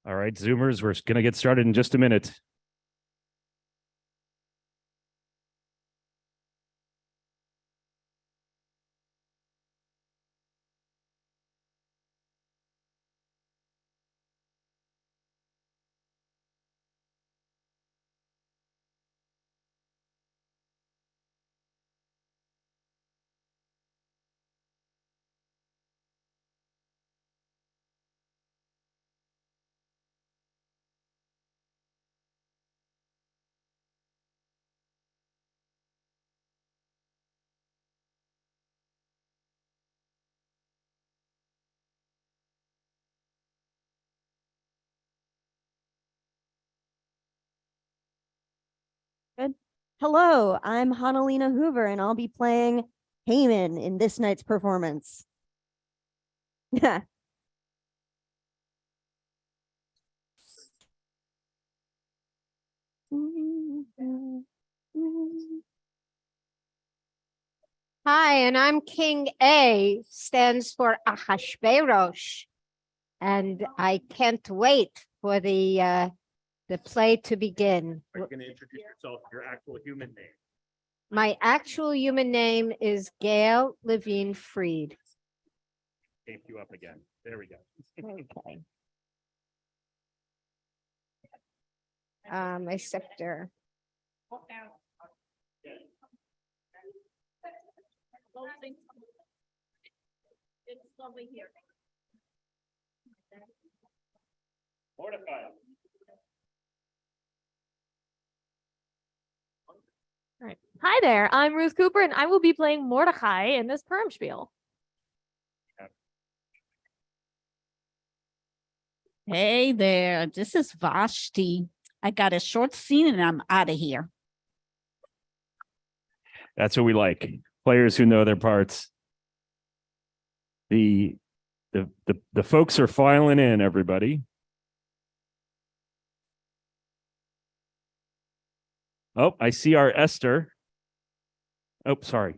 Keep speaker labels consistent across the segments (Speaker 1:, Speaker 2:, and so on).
Speaker 1: All right, Zoomers, we're going to get started in just a minute.
Speaker 2: Good. Hello, I'm Hanalina Hoover, and I'll be playing Haman in this night's performance. Yeah.
Speaker 3: Hi, and I'm King A, stands for Ahashverosh, and I can't wait for the play to begin.
Speaker 1: Are you going to introduce yourself, your actual human name?
Speaker 3: My actual human name is Gail Levine Freed.
Speaker 1: Tape you up again. There we go.
Speaker 3: Okay. My scepter.
Speaker 4: It's lovely here.
Speaker 1: Mordecai.
Speaker 4: All right. Hi there, I'm Ruth Cooper, and I will be playing Mordecai in this Purim Spiel.
Speaker 5: Hey there, this is Vashti. I got a short scene and I'm out of here.
Speaker 1: That's what we like. Players who know their parts. The folks are filing in, everybody. Oh, I see our Esther. Oh, sorry.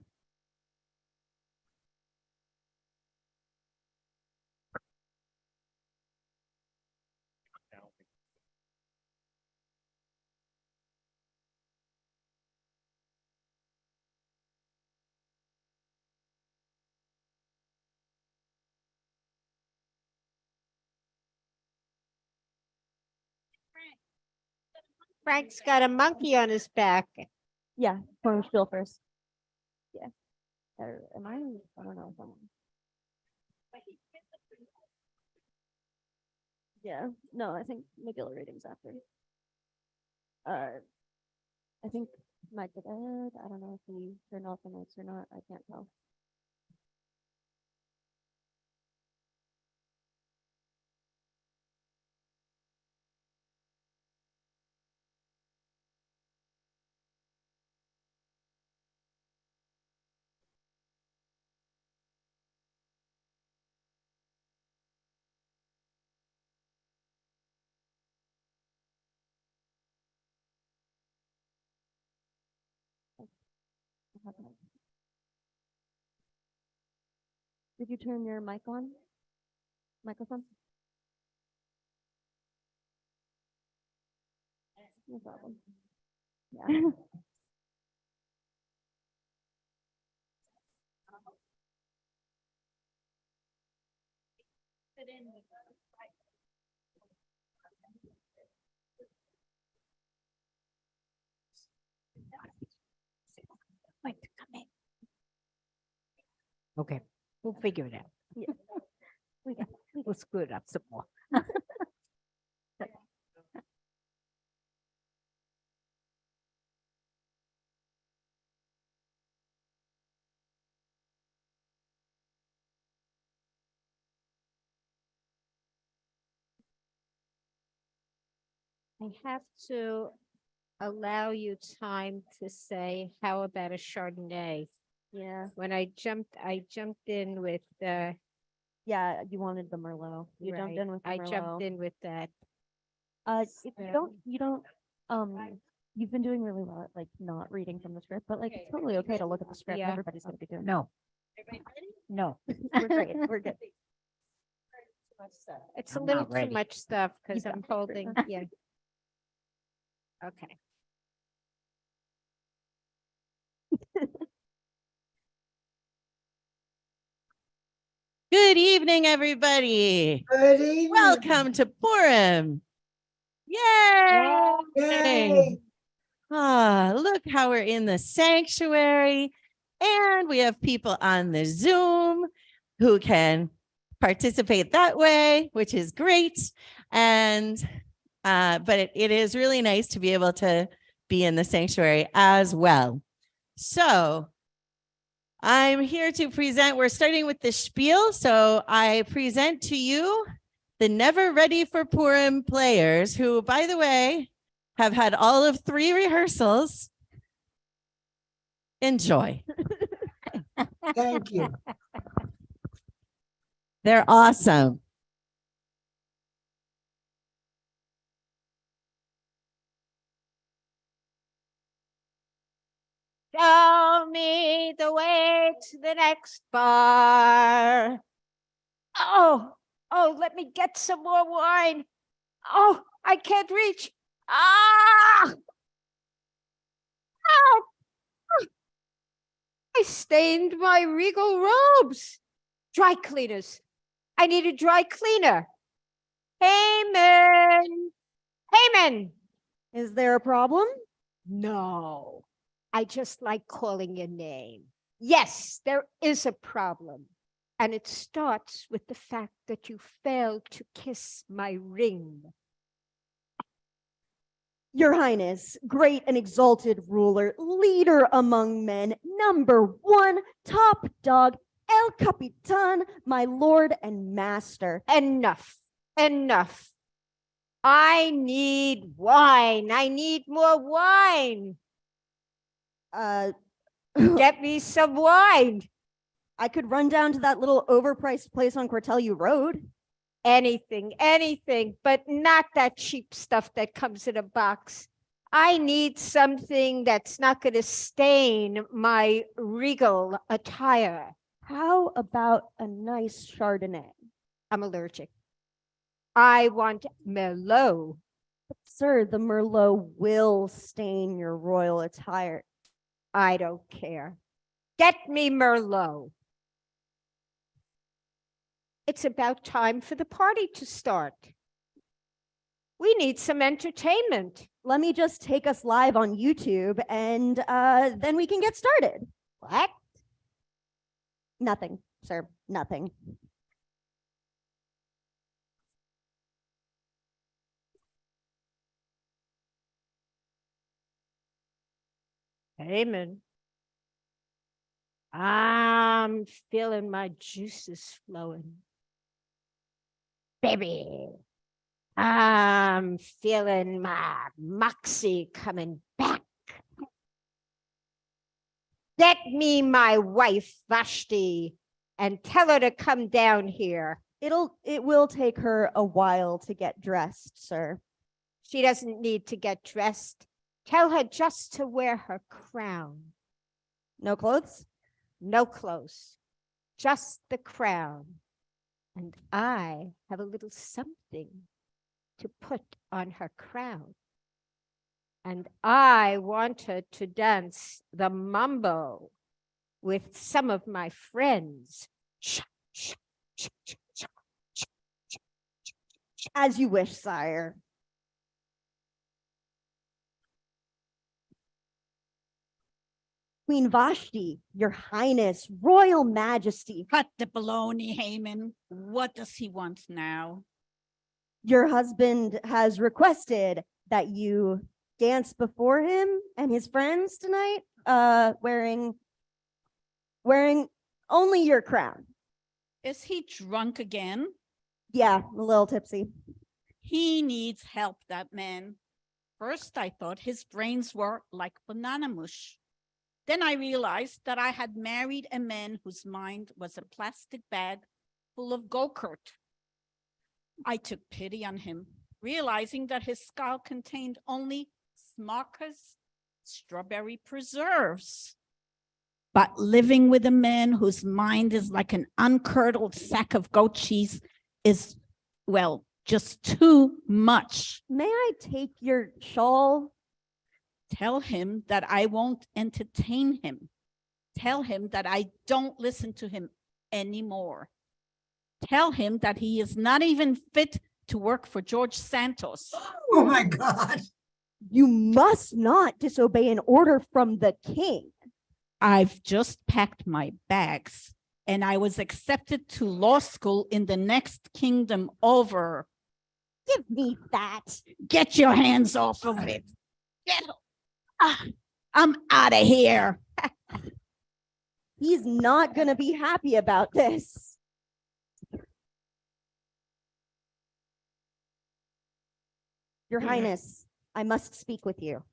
Speaker 3: Frank's got a monkey on his back.
Speaker 2: Yeah, Purim Spiel first. Yeah. Or am I? I don't know if I'm. Yeah. No, I think Megillah readings after. I think Mike did. I don't know if he turned off the mics or not. I can't tell. Did you turn your mic on? Microphone? No problem. Yeah.
Speaker 3: Okay, we'll figure it out. We'll screw it up some more. I have to allow you time to say, how about a Chardonnay?
Speaker 2: Yeah.
Speaker 3: When I jumped in with
Speaker 2: Yeah, you wanted the Merlot. You jumped
Speaker 3: right,
Speaker 2: in with the
Speaker 3: I
Speaker 2: Merlot.
Speaker 3: jumped in with that.
Speaker 2: If you don't, you've been doing really well at like not reading from the script, but like it's totally okay to look at the script.
Speaker 3: Yeah.
Speaker 2: Everybody's gonna be doing
Speaker 3: No. No.
Speaker 2: We're great. We're good.
Speaker 3: It's a
Speaker 5: I'm
Speaker 3: little
Speaker 5: not
Speaker 3: too
Speaker 5: ready.
Speaker 3: much stuff because
Speaker 2: got
Speaker 3: I'm
Speaker 2: it.
Speaker 3: holding, yeah. Okay.
Speaker 6: Good evening, everybody.
Speaker 7: Good evening.
Speaker 6: Welcome to Purim. Yay!
Speaker 7: Yay.
Speaker 6: Look how we're in the sanctuary, and we have people on the Zoom who can participate that way, which is great. And but it is really nice to be able to be in the sanctuary as well. So I'm here to present. We're starting with the Spiel. So I present to you the Never Ready for Purim players, who, by the way, have had all of 3 rehearsals. Enjoy.
Speaker 7: Thank you.
Speaker 6: They're awesome.
Speaker 3: Show me the way to the next bar. Oh, let me get some more wine. Oh, I can't reach. Ah! Ah! I stained my regal robes. Dry cleaners. I need a dry cleaner. Haman. Haman.
Speaker 2: Is there a problem?
Speaker 3: No, I just like calling your name. Yes, there is a problem. And it starts with the fact that you failed to kiss my ring.
Speaker 2: Your Highness, great and exalted ruler, leader among men, number 1, top dog, El Capitan, my lord and master.
Speaker 3: Enough, enough. I need wine. I need more wine. Get me some wine.
Speaker 2: I could run down to that little overpriced place on Cortellu Road.
Speaker 3: Anything, but not that cheap stuff that comes in a box. I need something that's not going to stain my regal attire.
Speaker 2: How about a nice Chardonnay?
Speaker 3: I'm allergic. I want Merlot.
Speaker 2: Sir, the Merlot will stain your royal attire.
Speaker 3: I don't care. Get me Merlot. It's about time for the party to start. We need some entertainment.
Speaker 2: Let me just take us live on YouTube and then we can get started.
Speaker 3: What?
Speaker 2: Nothing, sir, nothing.
Speaker 3: Haman. I'm feeling my juices flowing. Baby, I'm feeling my moxie coming back. Get me my wife, Vashti, and tell her to come down here.
Speaker 2: It will take her a while to get dressed, sir.
Speaker 3: She doesn't need to get dressed. Tell her just to wear her crown.
Speaker 2: No clothes?
Speaker 3: No clothes, just the crown. And I have a little something to put on her crown. And I want her to dance the mambo with some of my friends.
Speaker 2: As you wish, sire. Queen Vashti, Your Highness, Royal Majesty,
Speaker 5: Cut the baloney, Haman. What does he want now?
Speaker 2: your husband has requested that you dance before him and his friends tonight, wearing only your crown.
Speaker 5: Is he drunk again?
Speaker 2: Yeah, a little tipsy.
Speaker 5: He needs help, that man. First, I thought his brains were like banana mush. Then I realized that I had married a man whose mind was a plastic bag full of Go-Kurt. I took pity on him, realizing that his skull contained only Smucker's strawberry preserves. But living with a man whose mind is like an uncurdled sack of goat cheese is, well, just too much.
Speaker 2: May I take your shawl?
Speaker 5: Tell him that I won't entertain him. Tell him that I don't listen to him anymore. Tell him that he is not even fit to work for George Santos.
Speaker 7: Oh my God.
Speaker 2: You must not disobey an order from the king.
Speaker 5: I've just packed my bags and I was accepted to law school in the next kingdom over.
Speaker 2: Give me that.
Speaker 5: Get your hands off of it. I'm out of here.
Speaker 2: He's not going to be happy about this. Your Highness, I must speak with you.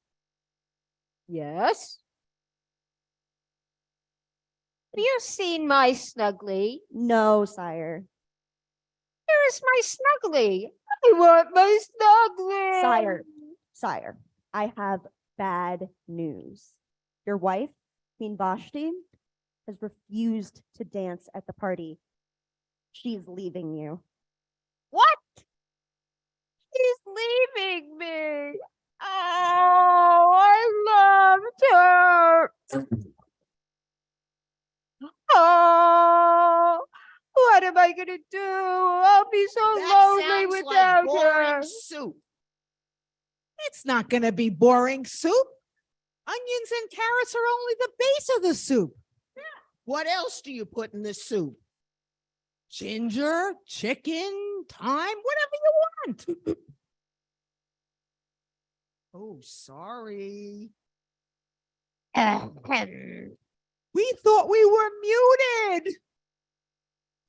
Speaker 3: Yes. Have you seen my snuggly?
Speaker 2: No, sire.
Speaker 3: Where is my snuggly? I want my snuggly.
Speaker 2: Sire, I have bad news. Your wife, Queen Vashti, has refused to dance at the party. She's leaving you.
Speaker 3: What? She's leaving me. Oh, I loved her. Oh, what am I gonna do? I'll be so lonely without her.
Speaker 8: Soup. It's not going to be boring soup. Onions and carrots are only the base of the soup. What else do you put in the soup? Ginger, chicken, thyme, whatever you want. Oh, sorry. We thought we were muted.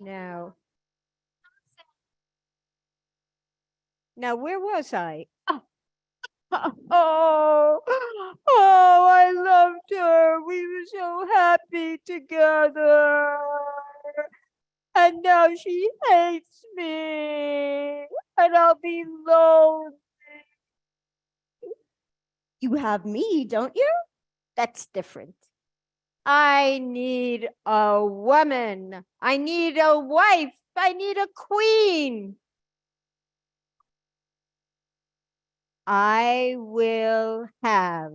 Speaker 3: No. Now, where was I? Oh, I loved her. We were so happy together. And now she hates me. And I'll be lonely.
Speaker 2: You have me, don't you?
Speaker 3: That's different. I need a woman. I need a wife. I need a queen. I will have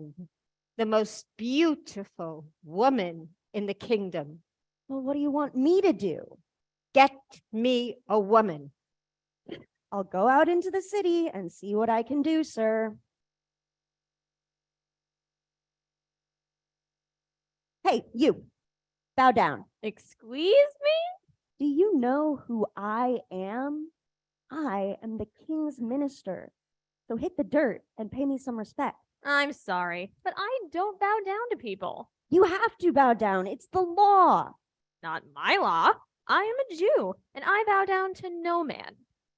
Speaker 3: the most beautiful woman in the kingdom.
Speaker 2: Well, what do you want me to do?
Speaker 3: Get me a woman.
Speaker 2: I'll go out into the city and see what I can do, sir. Hey, you, bow down.
Speaker 4: Excuse me?
Speaker 2: Do you know who I am? I am the king's minister. So hit the dirt and pay me some respect.
Speaker 4: I'm sorry, but I don't bow down to people.
Speaker 2: You have to bow down. It's the law.
Speaker 4: Not my law. I am a Jew, and I bow down to no man.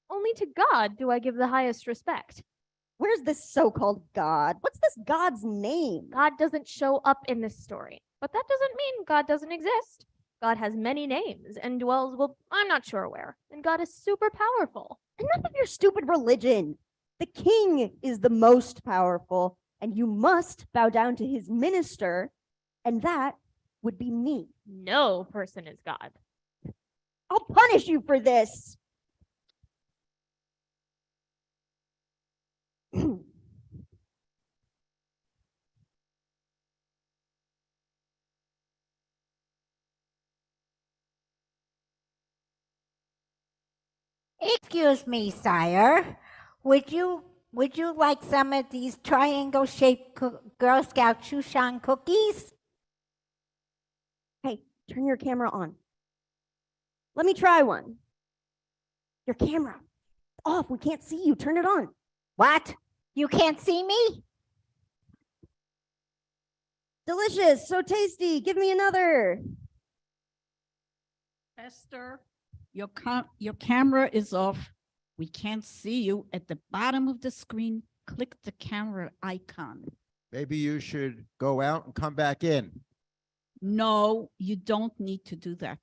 Speaker 4: Only to God do I give the highest respect.
Speaker 2: Where's this so-called God? What's this God's name?
Speaker 4: God doesn't show up in this story, but that doesn't mean God doesn't exist. God has many names and dwells, well, I'm not sure where, and God is super powerful.
Speaker 2: Enough of your stupid religion. The king is the most powerful, and you must bow down to his minister, and that would be me.
Speaker 4: No person is God.
Speaker 2: I'll punish you for this.
Speaker 9: Excuse me, sire. Would you like some of these triangle-shaped Girl Scout Shushan cookies?
Speaker 2: turn your camera on. Let me try one. Your camera. Off. We can't see you. Turn it on.
Speaker 9: What? You can't see me?
Speaker 2: Delicious. So tasty. Give me another.
Speaker 5: Esther, your camera is off. We can't see you. At the bottom of the screen, click the camera icon.
Speaker 10: Maybe you should go out and come back in.
Speaker 5: No, you don't need to do that.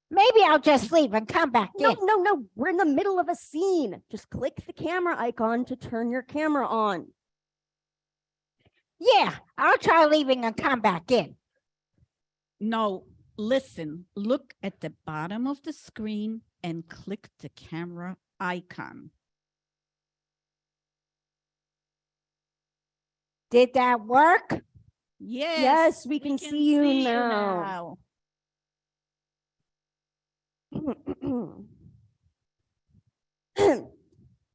Speaker 9: Maybe I'll just leave and come back
Speaker 2: No,
Speaker 9: in.
Speaker 2: no. We're in the middle of a scene. Just click the camera icon to turn your camera on.
Speaker 9: Yeah, I'll try leaving and come back in.
Speaker 5: No, listen, look at the bottom of the screen and click the camera icon.
Speaker 9: Did that work?
Speaker 5: Yes,
Speaker 2: we can see you now.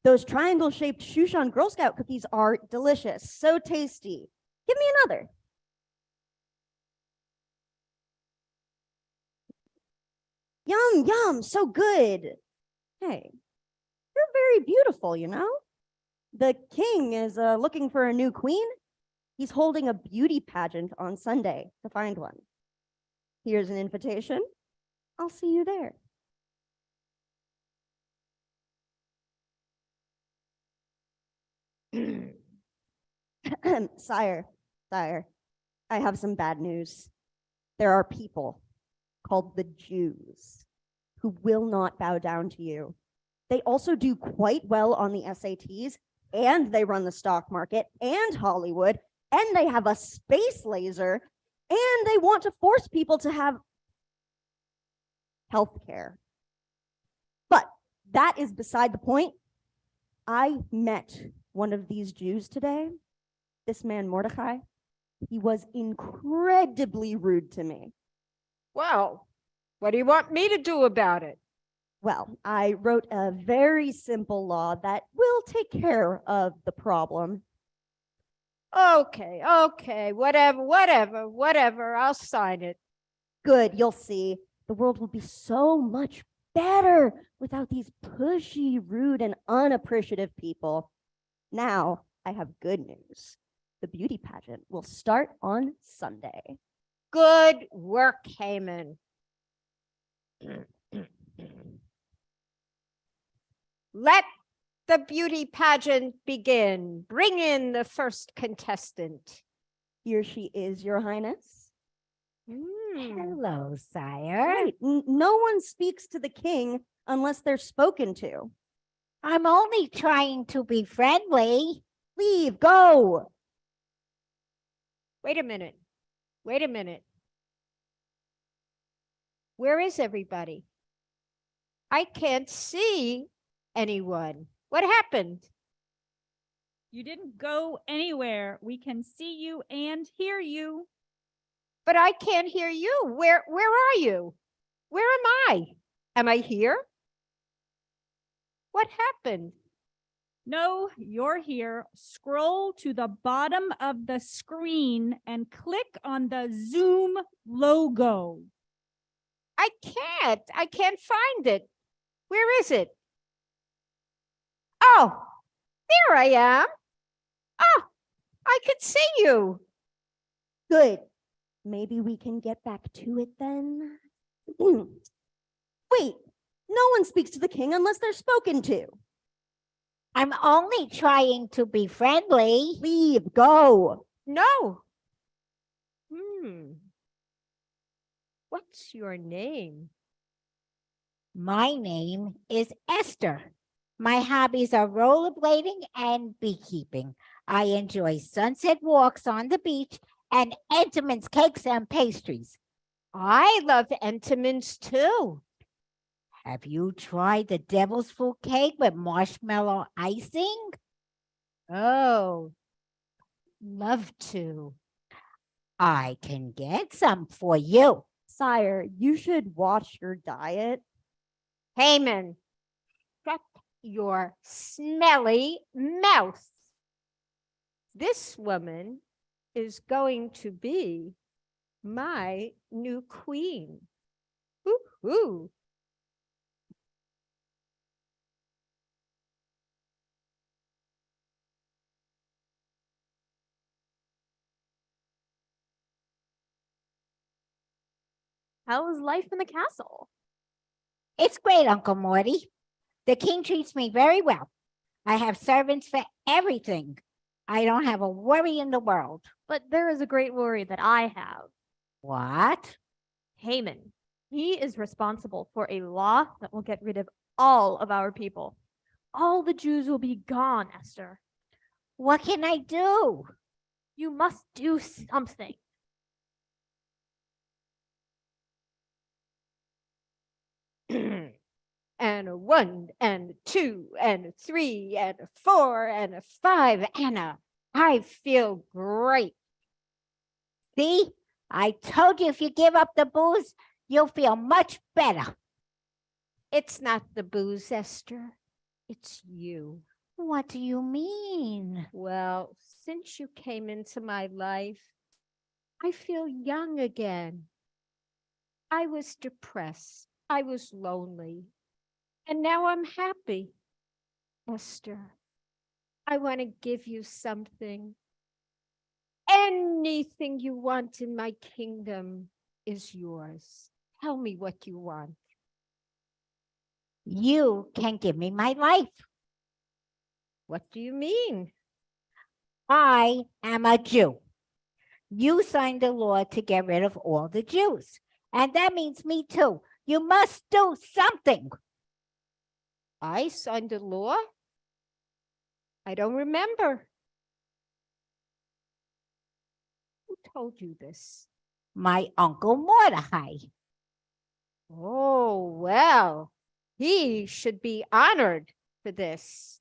Speaker 2: Those triangle-shaped Shushan Girl Scout cookies are delicious. So tasty. Give me another. Yum, yum, so good. Hey, you're very beautiful, you know? The king is looking for a new queen. He's holding a beauty pageant on Sunday to find one. Here's an invitation. I'll see you there. Sire, I have some bad news. There are people called the Jews who will not bow down to you. They also do quite well on the SATs, and they run the stock market and Hollywood, and they have a space laser, and they want to force people to have health care. But that is beside the point. I met one of these Jews today, this man Mordecai. He was incredibly rude to me.
Speaker 3: Well, what do you want me to do about it?
Speaker 2: Well, I wrote a very simple law that will take care of the problem.
Speaker 3: Okay, whatever. I'll sign it.
Speaker 2: Good, you'll see. The world will be so much better without these pushy, rude, and unappreciative people. Now, I have good news. The beauty pageant will start on Sunday.
Speaker 3: Good work, Haman. Let the beauty pageant begin. Bring in the first contestant.
Speaker 2: Here she is, Your Highness.
Speaker 9: Hello, sire.
Speaker 2: Right. No one speaks to the king unless they're spoken to.
Speaker 9: I'm only trying to be friendly.
Speaker 2: Leave, go.
Speaker 3: Wait a minute. Where is everybody? I can't see anyone. What happened?
Speaker 11: You didn't go anywhere. We can see you and hear you.
Speaker 3: But I can't hear you. Where are you? Where am I? Am I here? What happened?
Speaker 11: No, you're here. Scroll to the bottom of the screen and click on the Zoom logo.
Speaker 3: I can't find it. Where is it? Oh, there I am. Oh, I could see you.
Speaker 2: Good. Maybe we can get back to it then. Wait, no one speaks to the king unless they're spoken to.
Speaker 9: I'm only trying to be friendly.
Speaker 2: Leave, go.
Speaker 3: No. What's your name?
Speaker 9: My name is Esther. My hobbies are rollerblading and beekeeping. I enjoy sunset walks on the beach and Entenmann's cakes and pastries.
Speaker 3: I love Entenmann's too.
Speaker 9: Have you tried the devil's food cake with marshmallow icing?
Speaker 3: Oh, love to.
Speaker 9: I can get some for you.
Speaker 2: Sire, you should watch your diet.
Speaker 3: Haman, shut your smelly mouth. This woman is going to be my new queen. Woo-hoo.
Speaker 4: How is life in the castle?
Speaker 9: It's great, Uncle Morty. The king treats me very well. I have servants for everything. I don't have a worry in the world.
Speaker 4: But there is a great worry that I have.
Speaker 9: What?
Speaker 4: Haman. He is responsible for a law that will get rid of all of our people. All the Jews will be gone, Esther.
Speaker 9: What can I do?
Speaker 4: You must do something.
Speaker 3: And a 1 and a 2 and a 3 and a 4 and a 5, Anna. I feel great.
Speaker 9: See, I told you if you give up the booze, you'll feel much better.
Speaker 3: It's not the booze, Esther. It's you.
Speaker 9: What do you mean?
Speaker 3: Well, since you came into my life, I feel young again. I was depressed. I was lonely. And now I'm happy. Esther, I want to give you something. Anything you want in my kingdom is yours. Tell me what you want.
Speaker 9: You can give me my life.
Speaker 3: What do you mean?
Speaker 9: I am a Jew. You signed a law to get rid of all the Jews. And that means me too. You must do something.
Speaker 3: I signed a law? I don't remember. Who told you this?
Speaker 9: My Uncle Mordecai.
Speaker 3: Oh, well, he should be honored for this.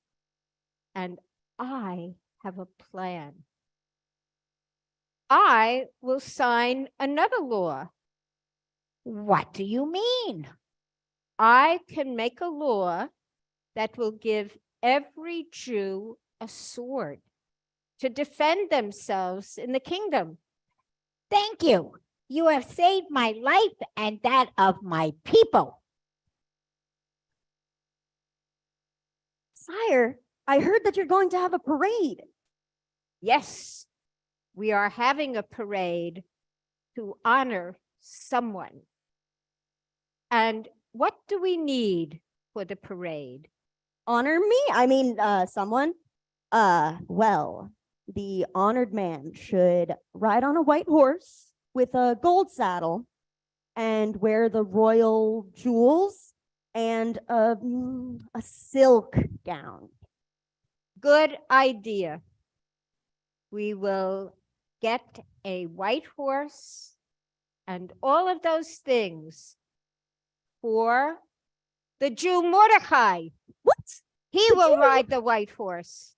Speaker 3: And I have a plan. I will sign another law.
Speaker 9: What do you mean?
Speaker 3: I can make a law that will give every Jew a sword to defend themselves in the kingdom.
Speaker 9: Thank you. You have saved my life and that of my people.
Speaker 2: Sire, I heard that you're going to have a parade.
Speaker 3: Yes, we are having a parade to honor someone. And what do we need for the parade?
Speaker 2: Honor me? I mean, someone? Well, the honored man should ride on a white horse with a gold saddle and wear the royal jewels and a silk gown.
Speaker 3: Good idea. We will get a white horse and all of those things for the Jew Mordecai.
Speaker 2: What?
Speaker 3: He
Speaker 2: The
Speaker 3: will
Speaker 2: Jew?
Speaker 3: ride the white horse.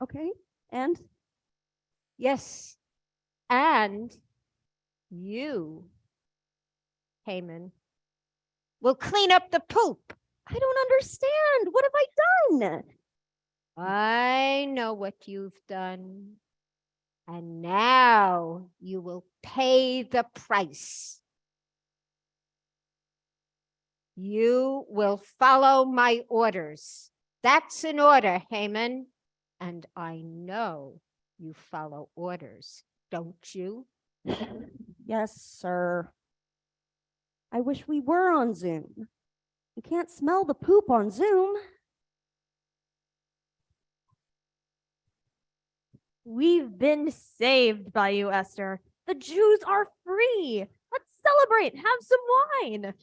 Speaker 2: Okay, and?
Speaker 3: Yes. And you, Haman, will clean up the poop.
Speaker 2: I don't understand. What have I done?
Speaker 3: I know what you've done. And now you will pay the price. You will follow my orders. That's an order, Haman. And I know you follow orders, don't you?
Speaker 2: Yes, sir. I wish we were on Zoom. You can't smell the poop on Zoom.
Speaker 4: We've been saved by you, Esther. The Jews are free. Let's celebrate. Have some wine.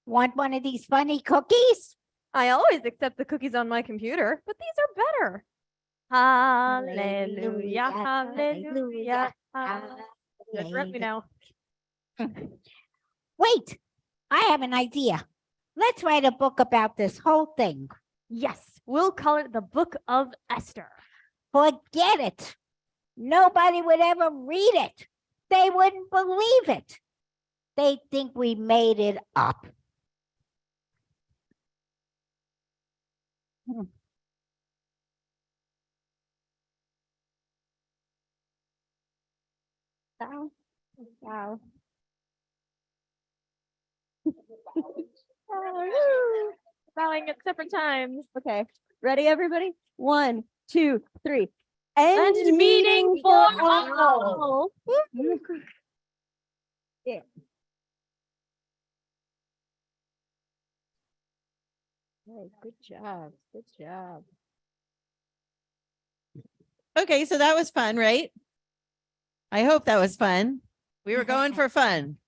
Speaker 9: Want one of these funny cookies?
Speaker 4: I always accept the cookies on my computer, but these are better. Hallelujah, hallelujah. Good, let me know.
Speaker 9: Wait, I have an idea. Let's write a book about this whole thing.
Speaker 4: Yes, we'll call it the Book of Esther.
Speaker 9: Forget it. Nobody would ever read it. They wouldn't believe it. They'd think we made it up.
Speaker 3: Bow. Bow.
Speaker 4: Bowing at separate times.
Speaker 2: Okay, ready, everybody? 1, 2, 3.
Speaker 4: End meeting for all.
Speaker 2: Yeah.
Speaker 3: Hey, good job. Good job.
Speaker 6: Okay, so that was fun, right? I hope that was fun. We were going for fun.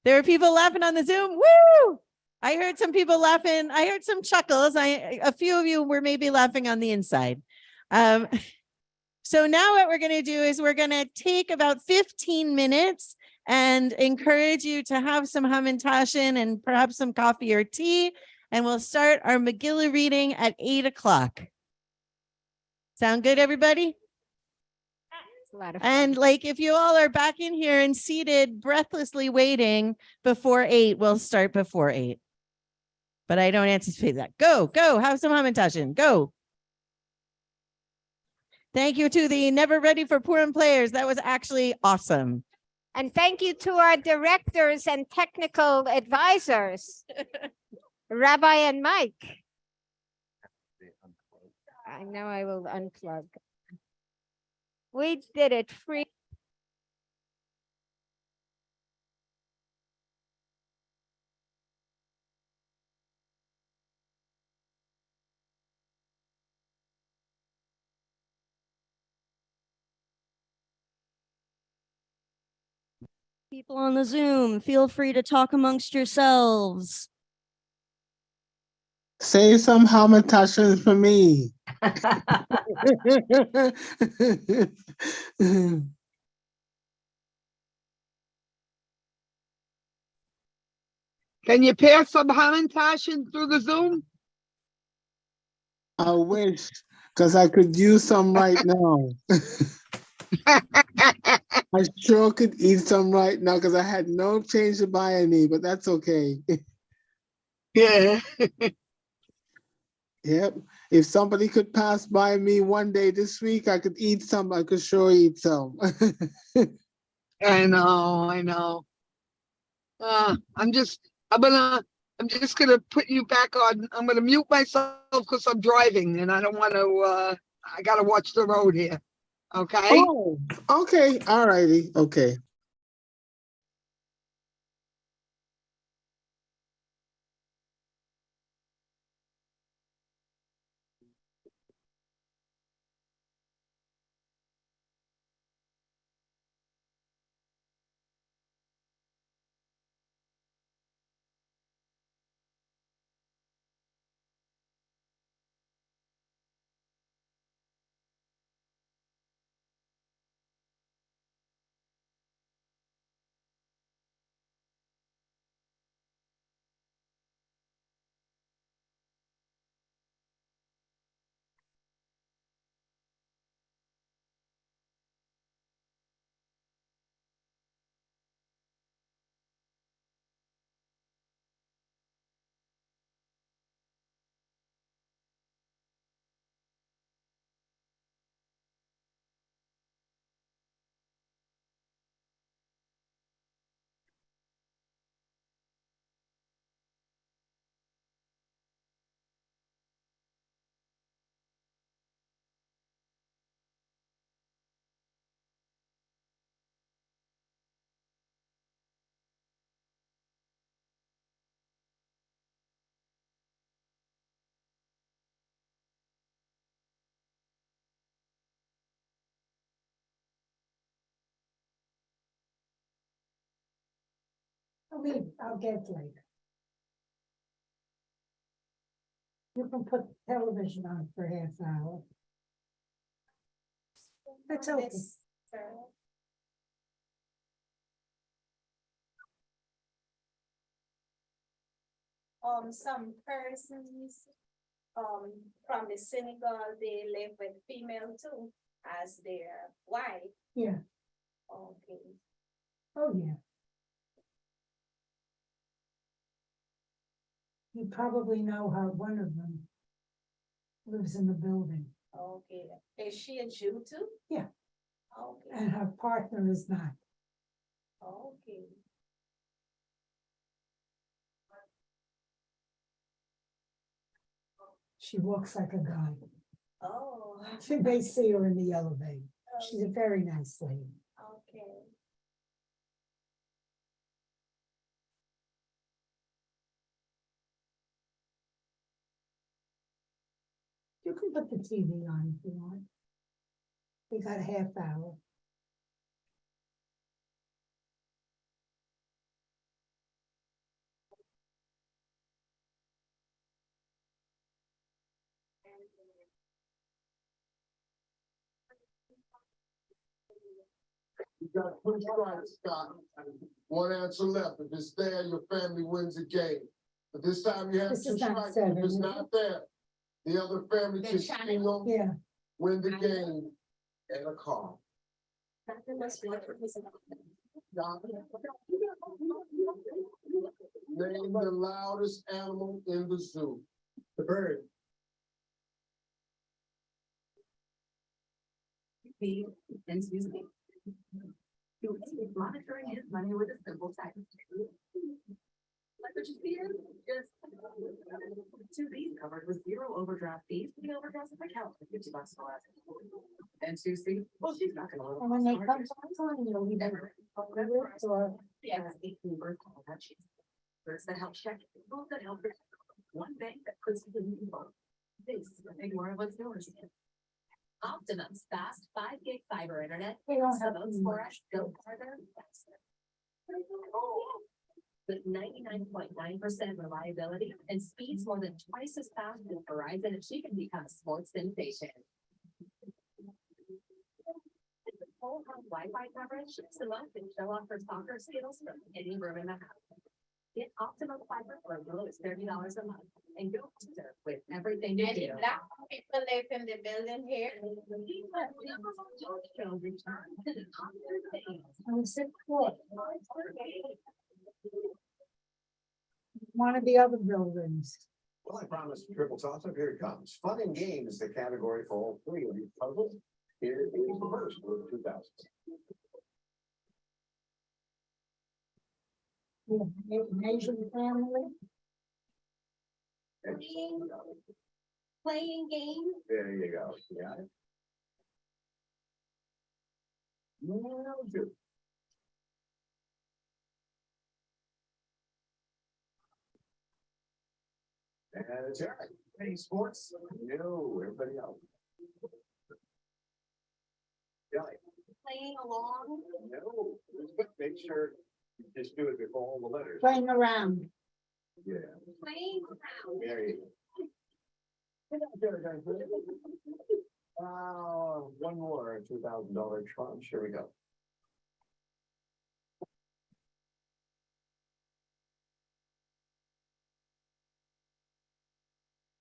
Speaker 6: There were people laughing on the Zoom. Woo! I heard some people laughing. I heard some chuckles. A few of you were maybe laughing on the inside. So now what we're going to do is we're going to take about 15 minutes and encourage you to have some hamantashen and perhaps some coffee or tea. And we'll start our Megillah reading at 8 o'clock. Sound good, everybody?
Speaker 3: It's a lot of fun.
Speaker 6: And like, if you all are back in here and seated, breathlessly waiting before 8, we'll start before 8. But I don't anticipate that. Go, have some hamantashen. Go. Thank you to the Never Ready for Purim players. That was actually awesome.
Speaker 3: And thank you to our directors and technical advisors, Rabbi and Mike. I know I will unplug. We did it free.
Speaker 2: People on the Zoom, feel free to talk amongst yourselves.
Speaker 7: Say some hamantashen for me.
Speaker 12: Can you pass some hamantashen through the Zoom?
Speaker 7: I wish, because I could use some right now. I sure could eat some right now because I had no change to buy any, but that's okay.
Speaker 12: Yeah.
Speaker 7: Yep. If somebody could pass by me one day this week, I could eat some. I could sure eat some.
Speaker 12: I know. I'm just gonna put you back on. I'm gonna mute myself because I'm driving and I don't want to. I gotta watch the road here. Okay.
Speaker 7: Oh, okay. All righty. Okay.
Speaker 13: I'll get later. You can put television on for half an hour. That's okay.
Speaker 14: Some persons from the synagogue, they live with female too as their wife.
Speaker 13: Yeah.
Speaker 14: Okay.
Speaker 13: Oh, yeah. You probably know how one of them lives in the building.
Speaker 14: Okay. Is she a Jew too?
Speaker 13: Yeah.
Speaker 14: Okay.
Speaker 13: and her partner is not.
Speaker 14: Okay.
Speaker 13: She walks like a guy.
Speaker 14: Oh.
Speaker 13: You may see her in the elevator. She's a very nice lady.
Speaker 14: Okay.
Speaker 13: You can put the TV on if you want. We got a half hour.
Speaker 15: You got two strikes, Scott. One answer left. If it's there, your family wins the game. But this time you have
Speaker 13: This
Speaker 15: two
Speaker 13: is not
Speaker 15: strikes.
Speaker 13: seven,
Speaker 15: If it's
Speaker 13: is it?
Speaker 15: not there, the other family can steal,
Speaker 13: Yeah.
Speaker 15: win the game, and a car. Name the loudest animal in the zoo. The bird.
Speaker 16: Me and Susie. He's monitoring his money with a simple text. Like what you see here, just 2B covered with 0 overdraft fees. The overdraft account for $50 for last. And Susie, well, she's not gonna.
Speaker 13: And when they come on, you know, we never. Or.
Speaker 16: Yes, birth call that she's. Birds that help check, people that help. One bank that puts the people. This is a big more of what's yours. Optimum's fast 5 gig fiber internet.
Speaker 13: They don't have
Speaker 16: Votes for us go farther faster. With 99.9% reliability and speeds more than twice as fast as Verizon, and she can become a sports sensation. Whole home Wi-Fi coverage, the month and show off her soccer skills from any room in the house. Get Optimum Fiber for as low as $30 a month and go to with everything you do.
Speaker 14: Black people live in the building here.
Speaker 13: One of the other buildings.
Speaker 17: Well, I promised a triple toss up. Here it comes. Fun and games is the category for all three of these puzzles. Here is the first for 2000.
Speaker 13: Asian family.
Speaker 14: Playing games.
Speaker 17: There you go. Yeah. No, good. And it's Eric. Any sports? No, everybody else. Yeah.
Speaker 14: Playing along.
Speaker 17: No, but make sure you just do it before all the letters.
Speaker 13: Playing around.
Speaker 17: Yeah.
Speaker 14: Playing around.
Speaker 17: There you go. One more $2,000 tranche. Here we go.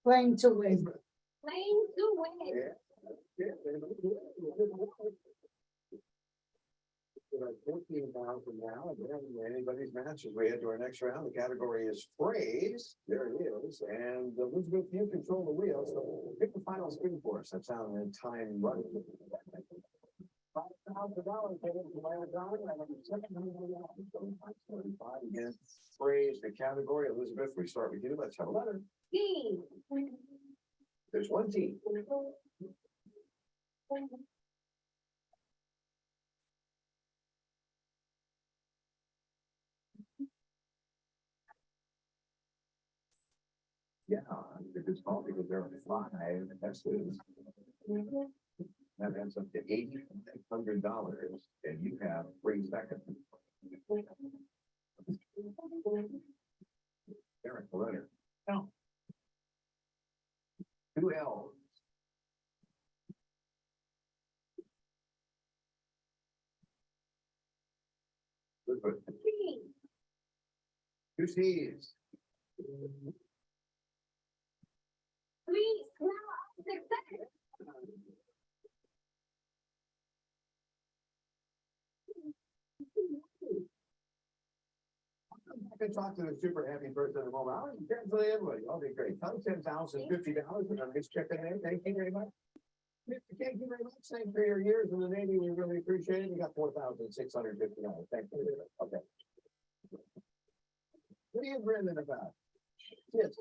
Speaker 13: Playing to win.
Speaker 14: Playing to win.
Speaker 17: Yeah. 14,000 now, and then anybody's matches. We head to our next round. The category is phrase. There it is. And Elizabeth, you control the wheel. So pick the final screen for us. That's on the time running. $5,000 again. Phrase, the category. Elizabeth, we start with you. Let's have a letter.
Speaker 14: Team.
Speaker 17: There's one team. Yeah, if it's called because there are 5 S's. That adds up to $800, and you have 3 seconds. Eric, the letter. L. 2 L's. Good. 2 C's.
Speaker 14: Please, now, 6 seconds.
Speaker 17: I can talk to the super happy person in a moment. I'll cancel everybody. I'll be great. Tell $10,050 and I'm just checking in. Thank you very much. Thank you very much. Thanks for your years in the Navy. We really appreciate it. You got $4,650. Thank you. Okay. What are you grinning about? Yes.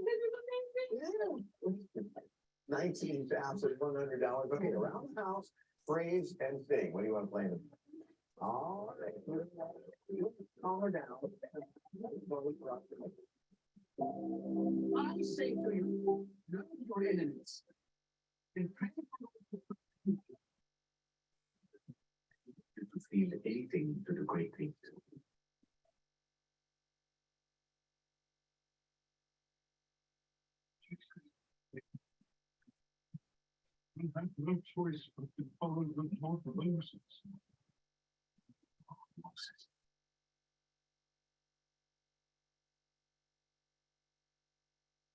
Speaker 17: $19,100. Okay, around the house, phrase and sing. What do you want to play? All right. Calm her down. I say to you, know your enemies. And pray to feel anything to do great things. You have no choice but to follow the law of Moses.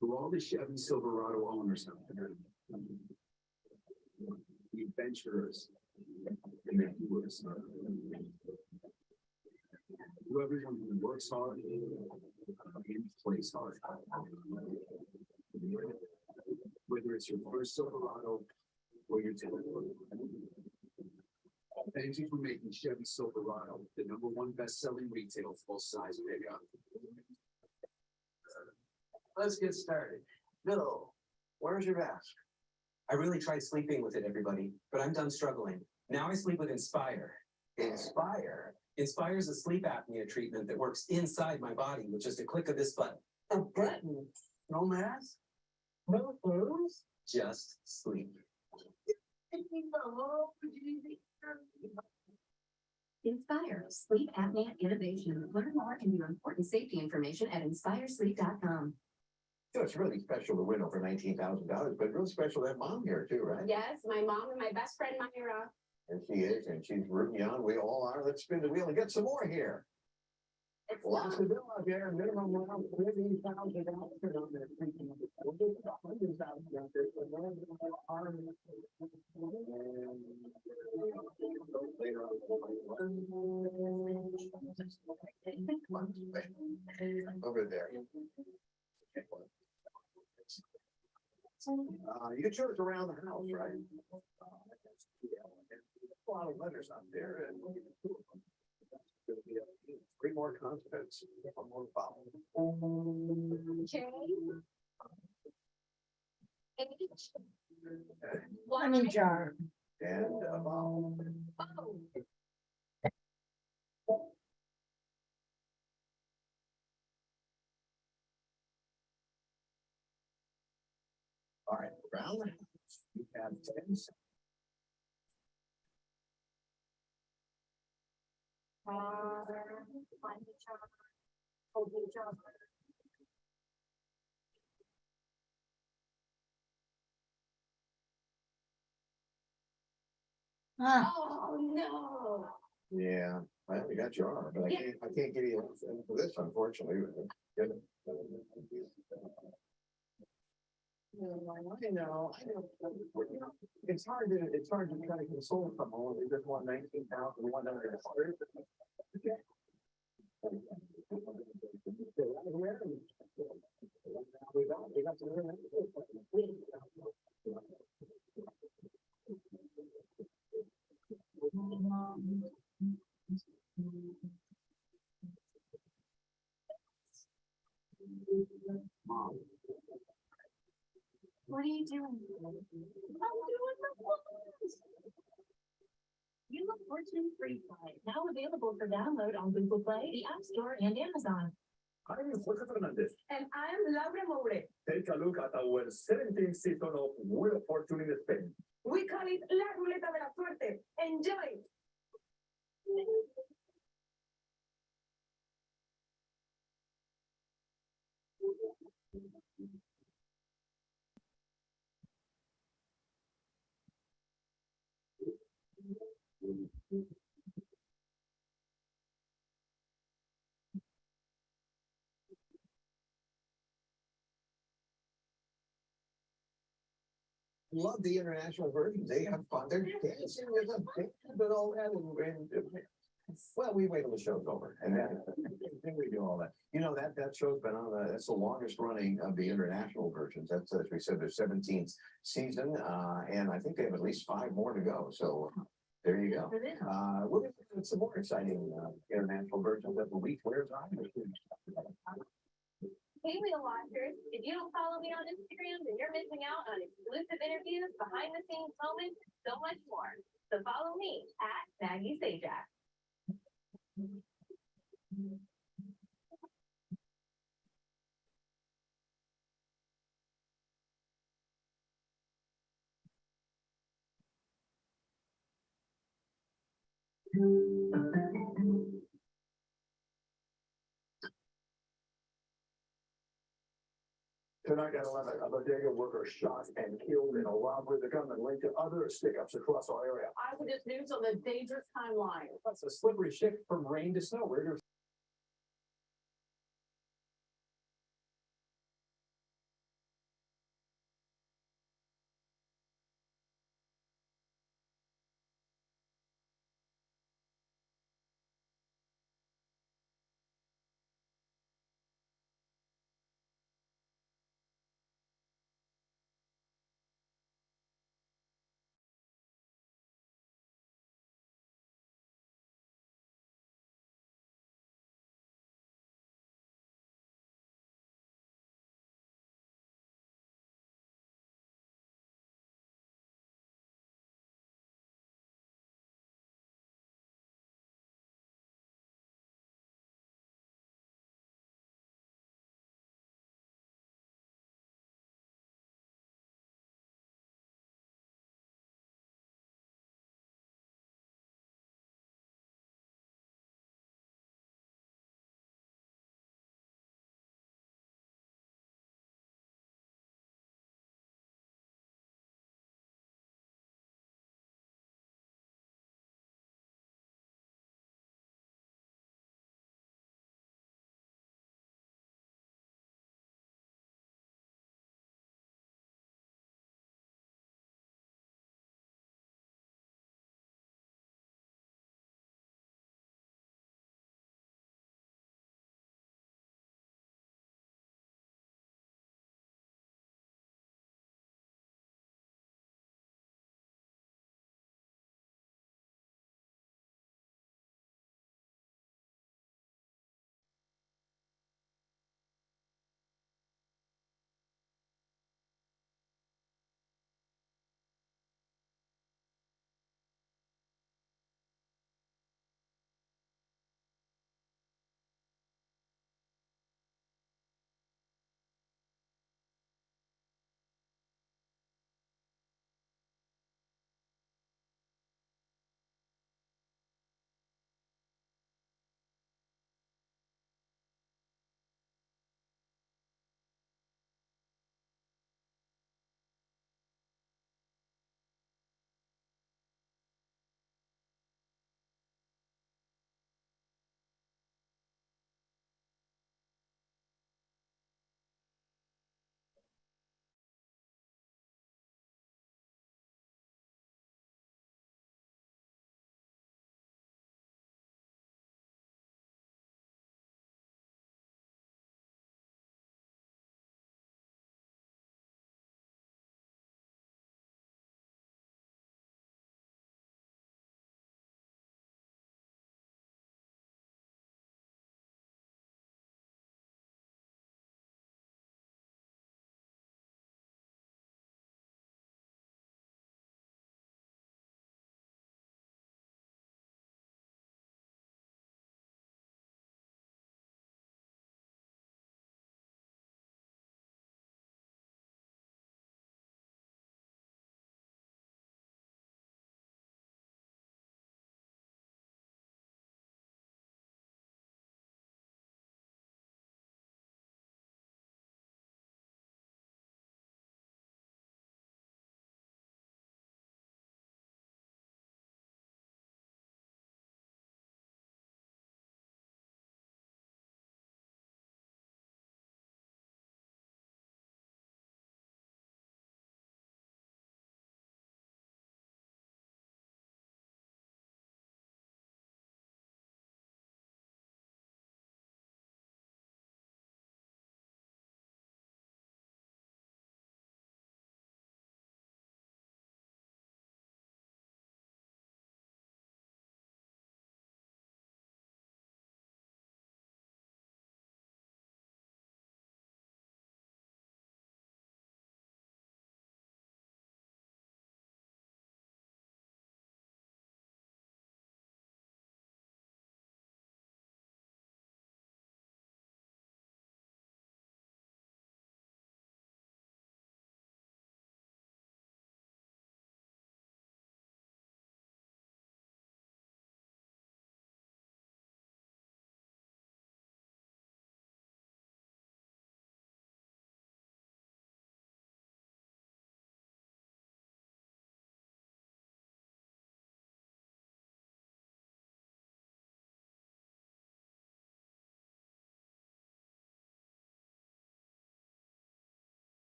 Speaker 17: To all the Chevy Silverado owners out there, the adventurers, and the doers, to everyone who works hard and plays hard. Whether it's your first Silverado or your 10th. Thank you for making Chevy Silverado the #1 best-selling retail full-size pickup. Let's get started. Bill, where's your mask?
Speaker 18: I really tried sleeping with it, everybody, but I'm done struggling. Now I sleep with Inspire.
Speaker 17: Inspire?
Speaker 18: Inspire is a sleep apnea treatment that works inside my body with just a click of this button.
Speaker 17: A button? No mask? No clothes?
Speaker 18: Just sleep.
Speaker 16: Inspire Sleep Apnea Innovation. Learn more and view important safety information at inspiresleep.com.
Speaker 17: So it's really special to win over $19,000, but really special to have Mom here too, right?
Speaker 16: Yes, my mom and my best friend Myra.
Speaker 17: And she is, and she's rooting you on. We all are. Let's spin the wheel and get some more here.
Speaker 16: It's
Speaker 17: Lots to do out there. Minimum amount, $30,000 on there. We'll do $100,000 out there. So later on. Over there. You can show us around the house, right? A lot of letters out there, and three more consonants, one more vowel.
Speaker 16: J H
Speaker 13: Honey jar.
Speaker 17: And a vowel.
Speaker 16: O.
Speaker 17: All right, around the house, you have 10 seconds.
Speaker 16: Oh no.
Speaker 17: Yeah, well, we got your arm, but I can't give you anything for this, unfortunately. I know. It's hard to try to console someone when they just want 19,100. We got to Mom.
Speaker 16: What are you doing? I'm doing the ones. You look Fortune Free Fly, now available for download on Google Play, the App Store, and Amazon.
Speaker 19: I'm Jorge Fernandez.
Speaker 16: And I'm Laura Moure.
Speaker 19: Take a look at our 17th season of Wheel of Fortune in Spain.
Speaker 16: We call it La Ruleta de la Suerte. Enjoy.
Speaker 17: Love the international versions. They have fun. They're dancing with them, and all that. And well, we wait till the show's over, and then think we do all that. You know, that show's been on that's the longest running of the international versions. That's, as we said, their 17th season. And I think they have at least 5 more to go. So there you go. We'll get some more exciting international versions as the week wears on.
Speaker 16: Hey, Wheel Watchers, if you don't follow me on Instagram, then you're missing out on exclusive interviews, behind the scenes moments, and so much more. So follow me at Maggie Sajak.
Speaker 19: Tonight at 11, a bodega worker shot and killed in a robbery. The gunman linked to other stick-ups across our area.
Speaker 16: Eyewitness News on the dangerous timeline.
Speaker 19: That's a slippery shift from rain to snow. We're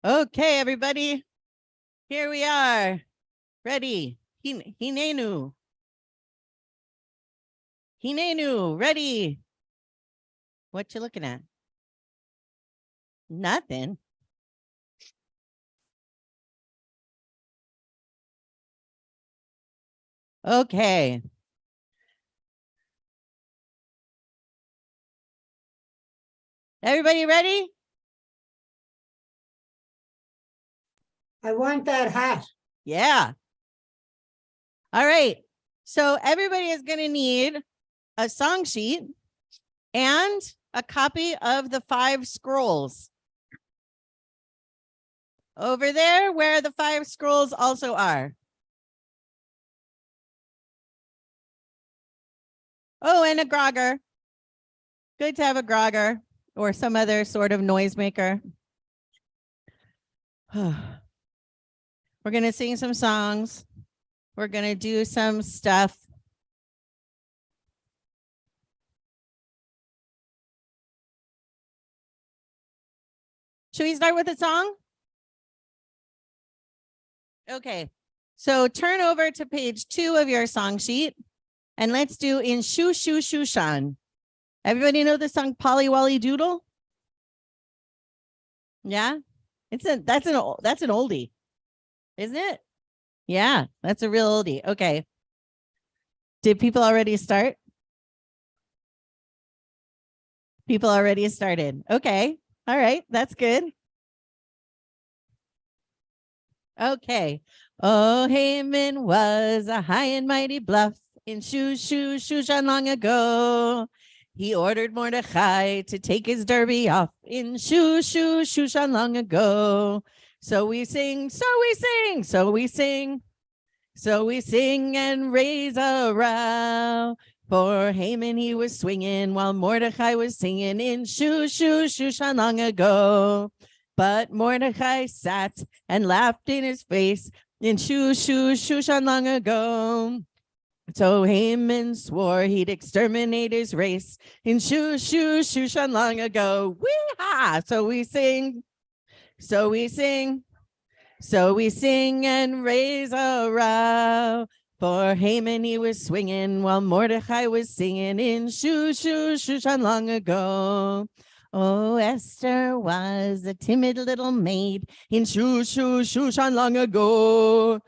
Speaker 6: Okay, everybody. Here we are. Ready. Hinenu. Hinenu, ready. What you looking at? Nothing. Okay. Everybody ready?
Speaker 13: I want that hat.
Speaker 6: Yeah. All right. So everybody is going to need a song sheet and a copy of the 5 scrolls. Over there where the 5 scrolls also are. Oh, and a grogger. Good to have a grogger or some other sort of noisemaker. We're going to sing some songs. We're going to do some stuff. Should we start with a song? Okay. So turn over to page 2 of your song sheet and let's do In Shoo Shoo Shushan. Everybody know the song Polly Wolly Doodle? Yeah? That's an oldie. Isn't it? Yeah, that's a real oldie. Okay. Did people already start? People already started. Okay. All right. That's good. Okay. Oh, Haman was a high and mighty bluff in Shushan long ago. He ordered Mordecai to take his derby off in Shushan long ago. So we sing, so we sing, so we sing. So we sing and raise a row. For Haman he was swinging while Mordecai was singing in Shushan long ago. But Mordecai sat and laughed in his face in Shushan long ago. So Haman swore he'd exterminate his race in Shushan long ago. Wee-ha! So we sing, so we sing. So we sing and raise a row. For Haman he was swinging while Mordecai was singing in Shushan long ago. Oh, Esther was a timid little maid in Shushan long ago.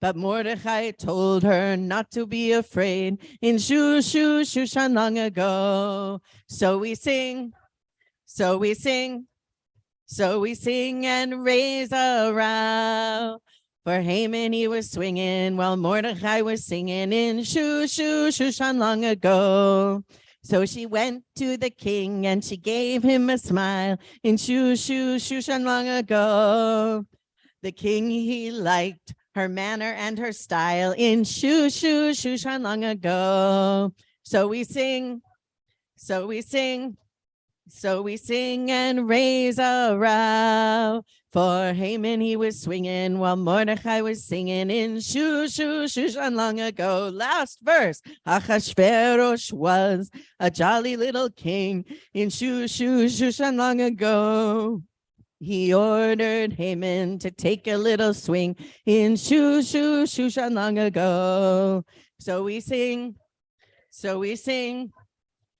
Speaker 6: But Mordecai told her not to be afraid in Shushan long ago. So we sing, so we sing. So we sing and raise a row. For Haman he was swinging while Mordecai was singing in Shushan long ago. So she went to the king and she gave him a smile in Shushan long ago. The king he liked her manner and her style in Shushan long ago. So we sing, so we sing. So we sing and raise a row. For Haman he was swinging while Mordecai was singing in Shushan long ago. Last verse. Achashverosh was a jolly little king in Shushan long ago. He ordered Haman to take a little swing in Shushan long ago. So we sing, so we sing.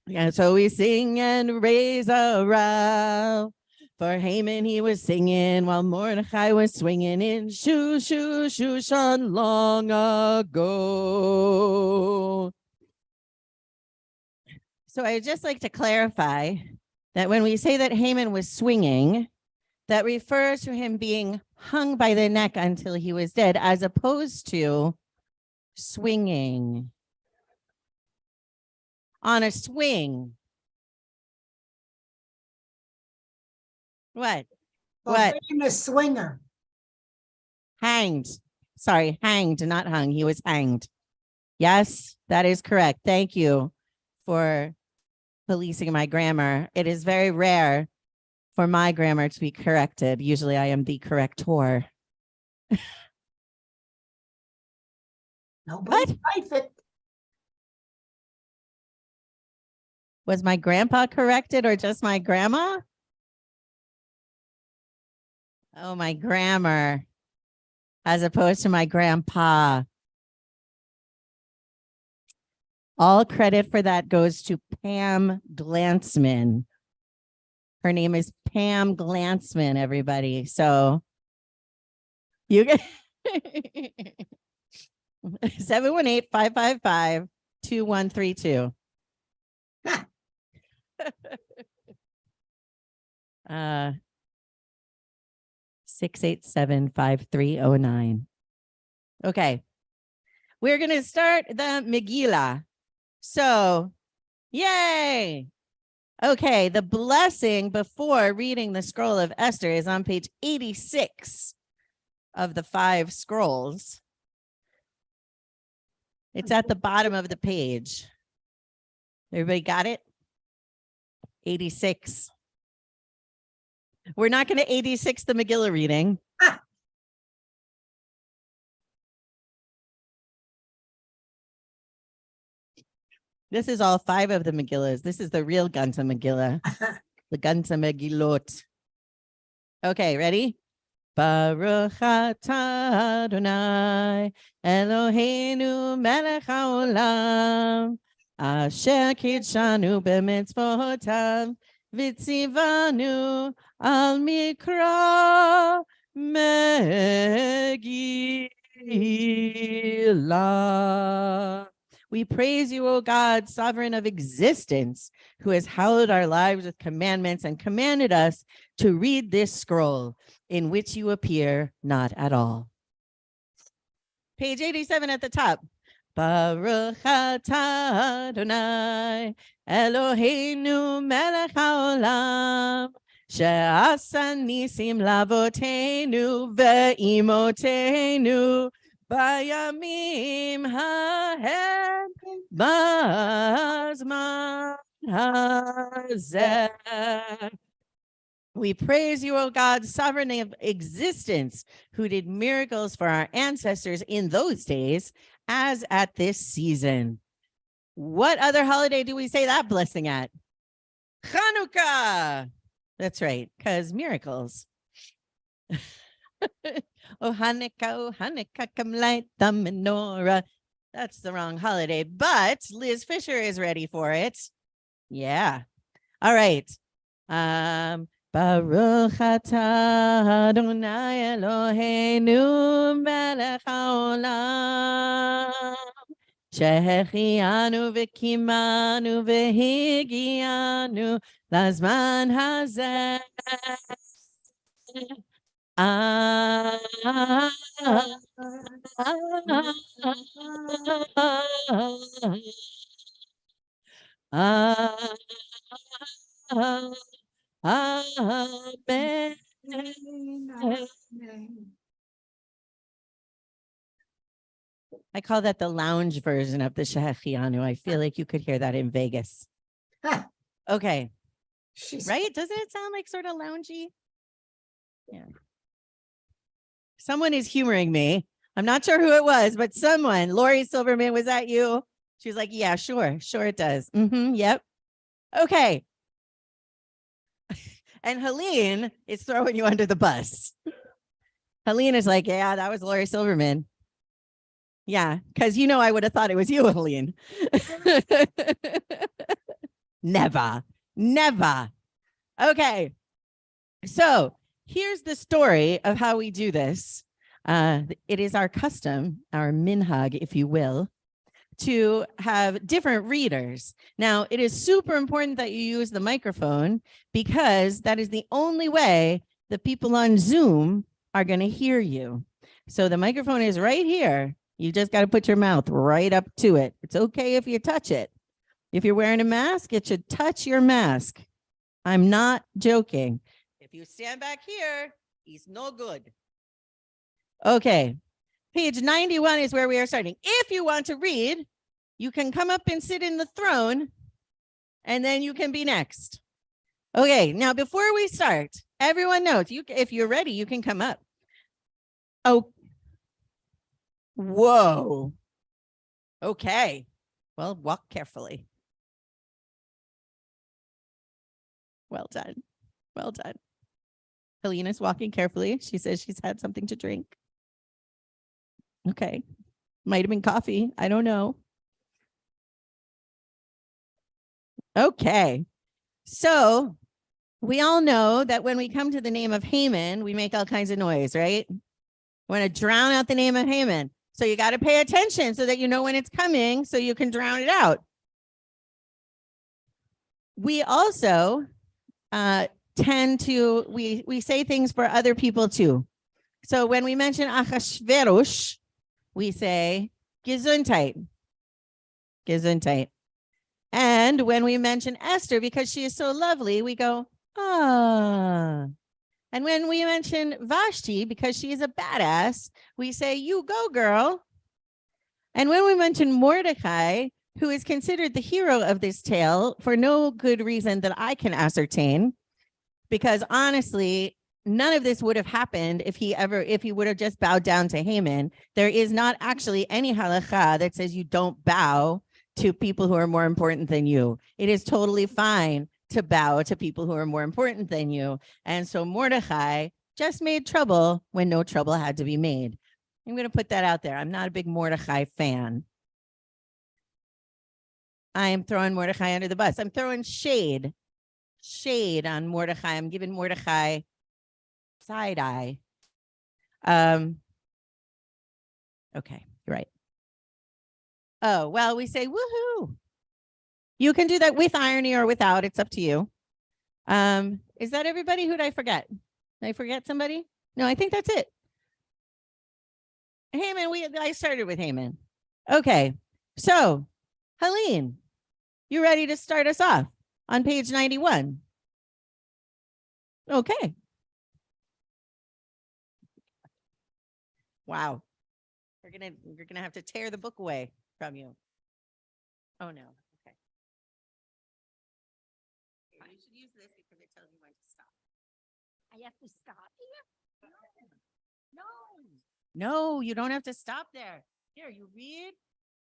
Speaker 6: Yeah, so we sing and raise a row. For Haman he was singing while Mordecai was swinging in Shushan long ago. So I'd just like to clarify that when we say that Haman was swinging, that refers to him being hung by the neck until he was dead, as opposed to swinging. On a swing. What? What?
Speaker 13: Being a swinger.
Speaker 6: Hanged. Sorry, hanged, not hung. He was hanged. Yes, that is correct. Thank you for policing my grammar. It is very rare for my grammar to be corrected. Usually I am the corrector.
Speaker 13: Nobody's perfect.
Speaker 6: Was my grandpa corrected or just my grandma? Oh, my grammar, as opposed to my grandpa. All credit for that goes to Pam Glantzman. Her name is Pam Glantzman, everybody. So you get 718-555-2132. 687-5309. Okay. We're going to start the Megillah. So, yay. Okay, the blessing before reading the scroll of Esther is on page 86 of the 5 scrolls. It's at the bottom of the page. Everybody got it? 86. We're not going to 86 the Megillah reading. This is all 5 of the Megillahs. This is the real Gunta Megillah. The Gunta Megillot. Okay, ready? Baruch atah Adonai Eloheinu melech haolam asher kidshanu b'mitzvotav v'tzivanu al mikra Megillah. We praise you, O God, sovereign of existence, who has hallowed our lives with commandments and commanded us to read this scroll in which you appear not at all. Page 87 at the top. Baruch atah Adonai Eloheinu melech haolam she'asa nisim lavoteinu ve'imotenu Bayamim hahem bazman hazeh. We praise you, O God, sovereign of existence, who did miracles for our ancestors in those days, as at this season. What other holiday do we say that blessing at? Chanukah. That's right, because miracles. Oh Hanukkah, come light the menorah. That's the wrong holiday, but Liz Fisher is ready for it. Yeah. All right. Baruch atah Adonai Eloheinu melech haolam shehechianu v'kimanu v'higianu lazman hazeh. Amen. I call that the lounge version of the Shehechianu. I feel like you could hear that in Vegas. Okay. Right? Doesn't it sound like sort of loungy? Yeah. Someone is humoring me. I'm not sure who it was, but someone, Lori Silverman, was that you? She was like, yeah, sure it does. Yep. Okay. And Helene is throwing you under the bus. Helene is like, yeah, that was Lori Silverman. Yeah, because I would have thought it was you, Helene. Never. Okay. So here's the story of how we do this. It is our custom, our minhag, if you will, to have different readers. Now, it is super important that you use the microphone because that is the only way the people on Zoom are going to hear you. So the microphone is right here. You just got to put your mouth right up to it. It's okay if you touch it. If you're wearing a mask, it should touch your mask. I'm not joking. If you stand back here, it's no good. Okay. Page 91 is where we are starting. If you want to read, you can come up and sit in the throne, and then you can be next. Okay, now before we start, everyone knows, if you're ready, you can come up. Oh, whoa. Okay, well, walk carefully. Well done. Helena's walking carefully. She says she's had something to drink. Okay. Might have been coffee. I don't know. Okay. So we all know that when we come to the name of Haman, we make all kinds of noise, right? Want to drown out the name of Haman. So you got to pay attention so that you know when it's coming so you can drown it out. We also tend to, we say things for other people too. So when we mention Achashverosh, we say Gesundheit. Gesundheit. And when we mention Esther, because she is so lovely, we go, ah. And when we mention Vashti, because she is a badass, we say, you go, girl. And when we mention Mordecai, who is considered the hero of this tale for no good reason that I can ascertain, because honestly, none of this would have happened if he would have just bowed down to Haman. There is not actually any halakha that says you don't bow to people who are more important than you. It is totally fine to bow to people who are more important than you. And so Mordecai just made trouble when no trouble had to be made. I'm going to put that out there. I'm not a big Mordecai fan. I am throwing Mordecai under the bus. I'm throwing shade on Mordecai. I'm giving Mordecai side eye. Okay, you're right. Oh, well, we say woohoo. You can do that with irony or without. It's up to you. Is that everybody? Who did I forget? Did I forget somebody? No, I think that's it. Haman, I started with Haman. Okay, so Helene, you ready to start us off on page 91? Okay. Wow. You're gonna have to tear the book away from you. Oh no. Okay. You should use this because it tells you when to stop.
Speaker 9: I have to stop here?
Speaker 6: No, you don't have to stop there. Here, you read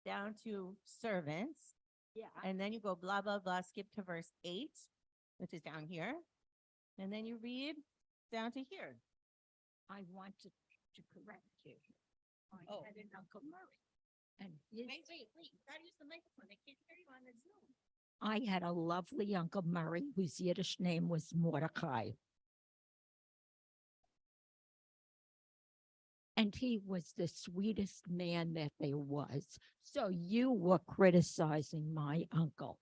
Speaker 6: down to servants.
Speaker 9: Yeah.
Speaker 6: And then you go blah, blah, blah, skip to verse 8, which is down here. And then you read down to here.
Speaker 9: I wanted to correct you. I had an Uncle Murray. And his,
Speaker 6: Wait. You gotta use the microphone. They can't hear you on the Zoom.
Speaker 9: I had a lovely Uncle Murray whose Yiddish name was Mordecai. And he was the sweetest man that there was. So you were criticizing my uncle.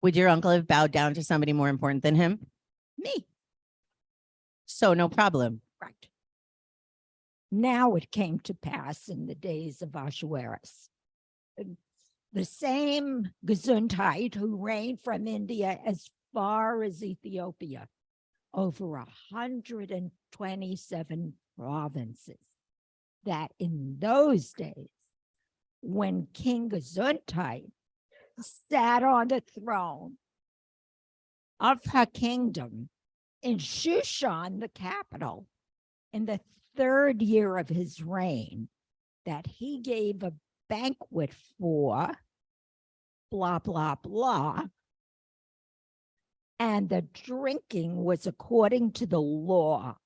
Speaker 6: Would your uncle have bowed down to somebody more important than him?
Speaker 9: Me.
Speaker 6: So no problem.
Speaker 9: Right. Now it came to pass in the days of Ahasuerus. The same Gesundheit who reigned from India as far as Ethiopia, over 127 provinces, that in those days, when King Gesundheit sat on the throne of her kingdom in Shushan, the capital, in the 3rd year of his reign, that he gave a banquet for blah, blah, blah. And the drinking was according to the law.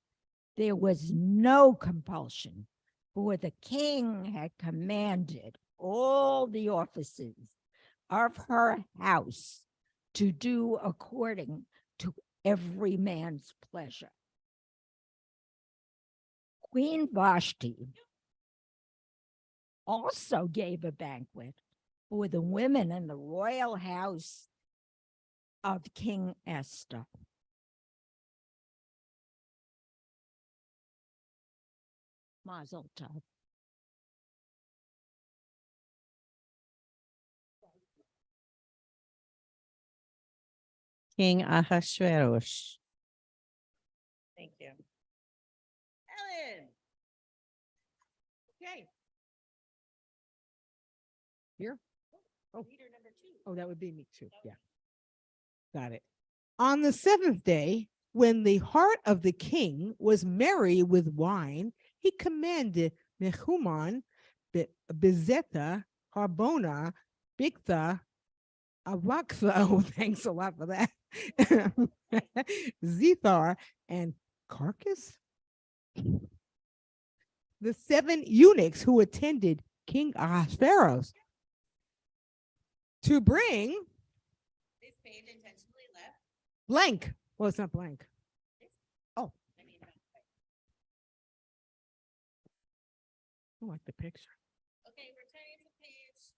Speaker 9: There was no compulsion, for the king had commanded all the officers of her house to do according to every man's pleasure. Queen Vashti also gave a banquet for the women in the royal house of King Esther. Mazel tov.
Speaker 6: King Ahasuerus. Thank you. Ellen. Okay.
Speaker 8: Here? Oh, that would be me too. Yeah. Got it. On the 7th day, when the heart of the king was merry with wine, he commanded Mehuman, Bezetta, Harbona, Bigtha, Avakso, thanks a lot for that. Zethar and Carcass. The 7 eunuchs who attended King Ahasuerus to bring
Speaker 6: This page intentionally left.
Speaker 8: blank. Well, it's not blank. Oh. I like the picture.
Speaker 6: Okay, we're turning to page.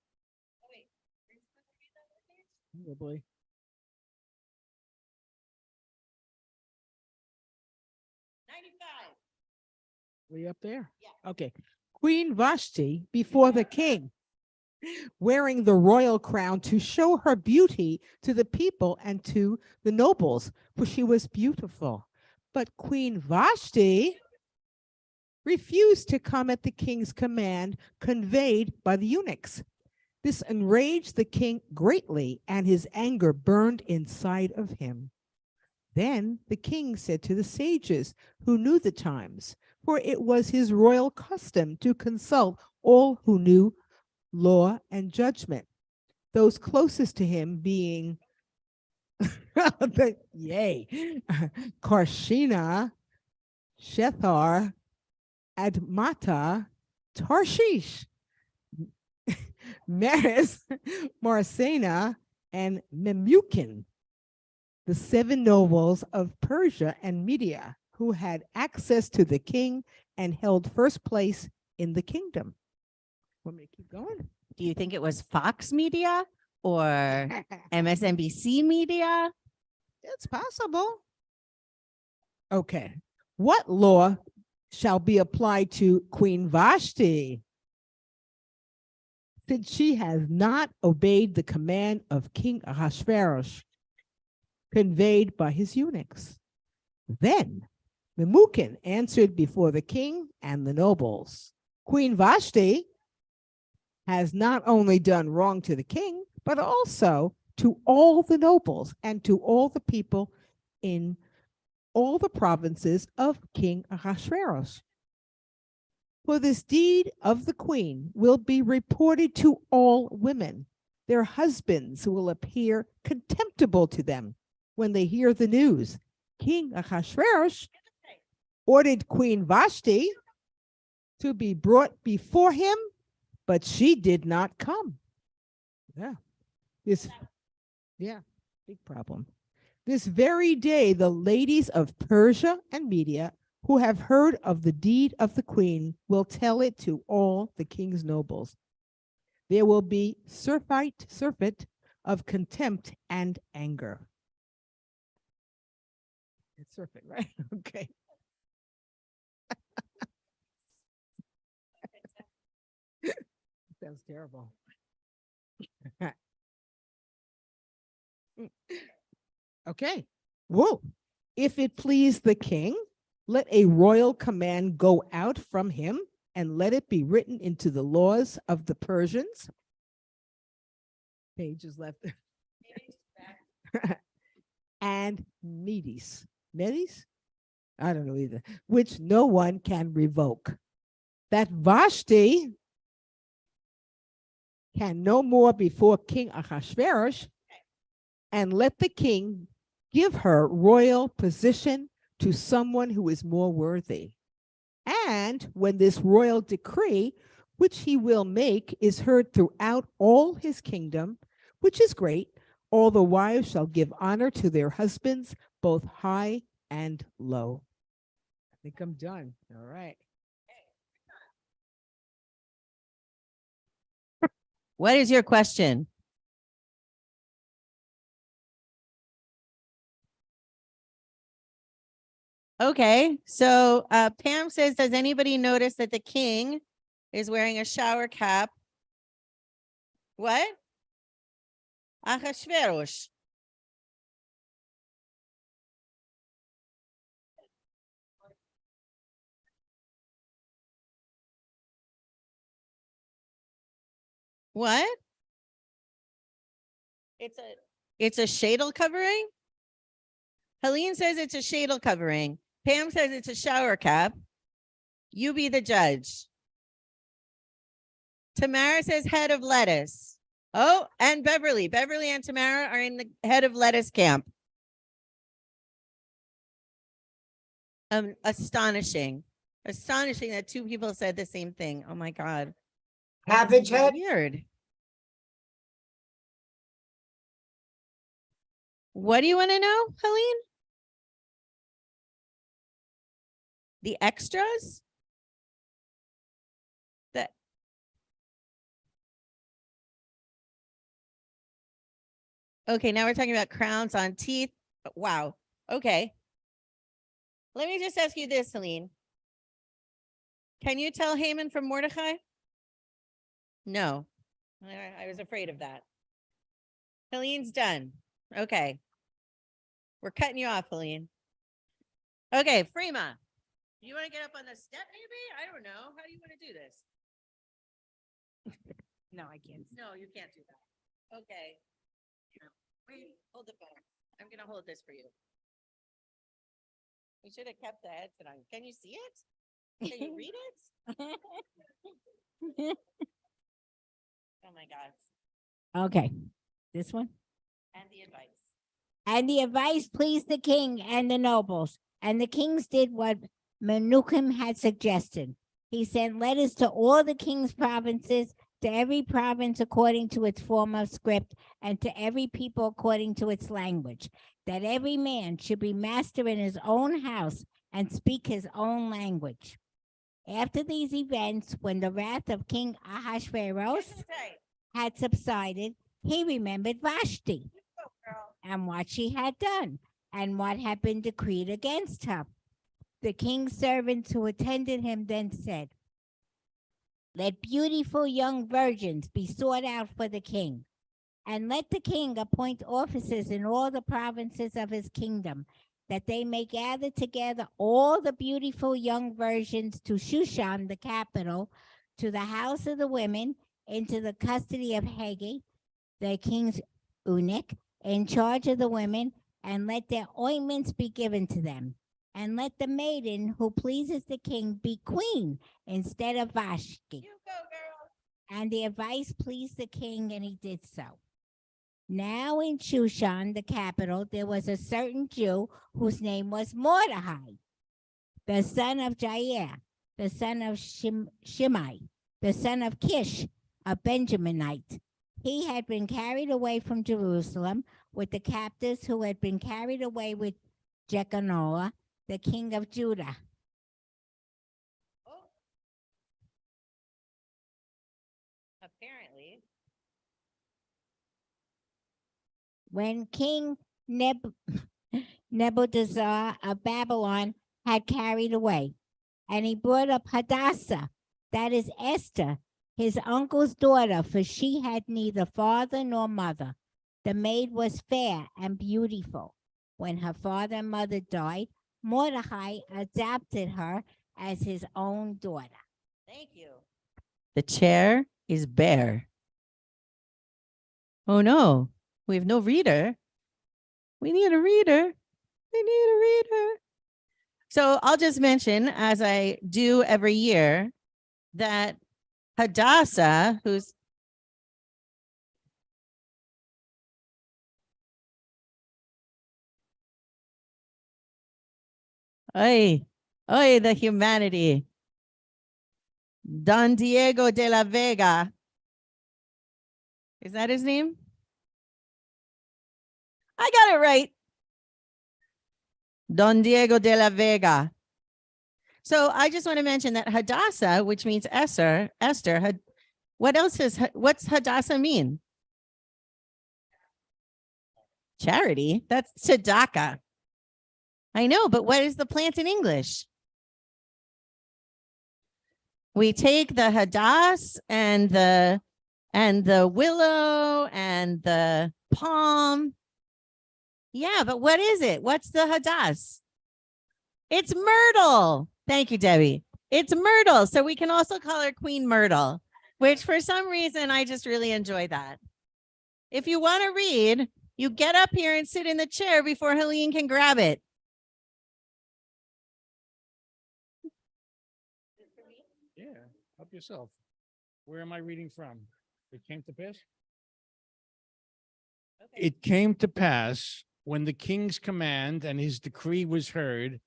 Speaker 6: Oh wait, we're supposed to read that other page?
Speaker 8: Probably. Were you up there? Yeah. Okay. Queen Vashti before the king, wearing the royal crown to show her beauty to the people and to the nobles, for she was beautiful. But Queen Vashti refused to come at the king's command conveyed by the eunuchs. This enraged the king greatly, and his anger burned inside of him. Then the king said to the sages who knew the times, for it was his royal custom to consult all who knew law and judgment, those closest to him being Karshina, Shethar, Admata, Tarshish, Meres, Marsena, and Memucan, the 7 nobles of Persia and Media, who had access to the king and held first place in the kingdom. Want me to keep going?
Speaker 6: Do you think it was Fox Media or MSNBC Media?
Speaker 8: It's possible. Okay. What law shall be applied to Queen Vashti, since she has not obeyed the command of King Ahasuerus conveyed by his eunuchs? Then Memucan answered before the king and the nobles, Queen Vashti has not only done wrong to the king, but also to all the nobles and to all the people in all the provinces of King Ahasuerus. For this deed of the queen will be reported to all women. Their husbands will appear contemptible to them when they hear the news. King Ahasuerus ordered Queen Vashti to be brought before him, but she did not come. Big problem. This very day, the ladies of Persia and Media who have heard of the deed of the queen will tell it to all the king's nobles. There will be surfeit of contempt and anger. It's surfeit, right? Okay. Sounds terrible. Okay. Whoa. If it please the king, let a royal command go out from him, and let it be written into the laws of the Persians. Pages left. And Medes. Medes? I don't know either. Which no one can revoke. That Vashti can no more before King Ahasuerus, and let the king give her royal position to someone who is more worthy. And when this royal decree, which he will make, is heard throughout all his kingdom, which is great, all the wives shall give honor to their husbands, both high and low. I think I'm done. All right.
Speaker 6: What is your question? Okay, so Pam says, does anybody notice that the king is wearing a shower cap? What? Ahasuerus. What? It's a shadel covering? Helene says it's a shadel covering. Pam says it's a shower cap. You be the judge. Tamara says head of lettuce. Oh, and Beverly. Beverly and Tamara are in the head of lettuce camp. Astonishing. Astonishing that two people said the same thing. Oh my God.
Speaker 13: Cabbage head.
Speaker 6: Weird. What do you want to know, Helene? The extras? That okay, now we're talking about crowns on teeth. Wow. Okay. Let me just ask you this, Helene. Can you tell Haman from Mordecai? No. I was afraid of that. Helene's done. Okay. We're cutting you off, Helene. Okay, Freema. You want to get up on the step, maybe? I don't know. How do you want to do this?
Speaker 9: No, I can't.
Speaker 6: No, you can't do that. Okay. Wait, hold the phone. I'm going to hold this for you. We should have kept the headset on. Can you see it? Can you read it? Oh my gosh.
Speaker 9: Okay, this one.
Speaker 6: And the advice.
Speaker 9: And the advice pleased the king and the nobles, and the kings did what Menuchim had suggested. He sent letters to all the king's provinces, to every province according to its form of script, and to every people according to its language, that every man should be master in his own house and speak his own language. After these events, when the wrath of King Ahasuerus had subsided, he remembered Vashti and what she had done and what had been decreed against her. The king's servants who attended him then said, "Let beautiful young virgins be sought out for the king, and let the king appoint officers in all the provinces of his kingdom, that they may gather together all the beautiful young virgins to Shushan, the capital, to the house of the women, into the custody of Haggai, the king's eunuch, in charge of the women, and let their ointments be given to them. And let the maiden who pleases the king be queen instead of Vashti." You go, girl. And the advice pleased the king, and he did so. Now in Shushan, the capital, there was a certain Jew whose name was Mordecai, the son of Jair, the son of Shimei, the son of Kish, a Benjaminite. He had been carried away from Jerusalem with the captives who had been carried away with Jeconiah, the king of Judah.
Speaker 6: Apparently.
Speaker 9: When King Nebuchadnezzar of Babylon had carried away, and he brought up Hadassah, that is Esther, his uncle's daughter, for she had neither father nor mother. The maid was fair and beautiful. When her father and mother died, Mordecai adopted her as his own daughter.
Speaker 6: Thank you. The chair is bare. Oh no, we have no reader. We need a reader. We need a reader. So I'll just mention, as I do every year, that Hadassah, who's the humanity. Don Diego de la Vega. Is that his name? I got it right. Don Diego de la Vega. So I just want to mention that Hadassah, which means Esther, what's Hadassah mean? Charity. That's tzedakah. I know, but what is the plant in English? We take the hadass and the willow and the palm. Yeah, but what is it? What's the hadass? It's myrtle. Thank you, Debbie. It's myrtle. So we can also call her Queen Myrtle, which for some reason I just really enjoy that. If you want to read, you get up here and sit in the chair before Helene can grab it.
Speaker 20: Yeah, help yourself. Where am I reading from? It came to pass? It came to pass when the king's command and his decree was heard,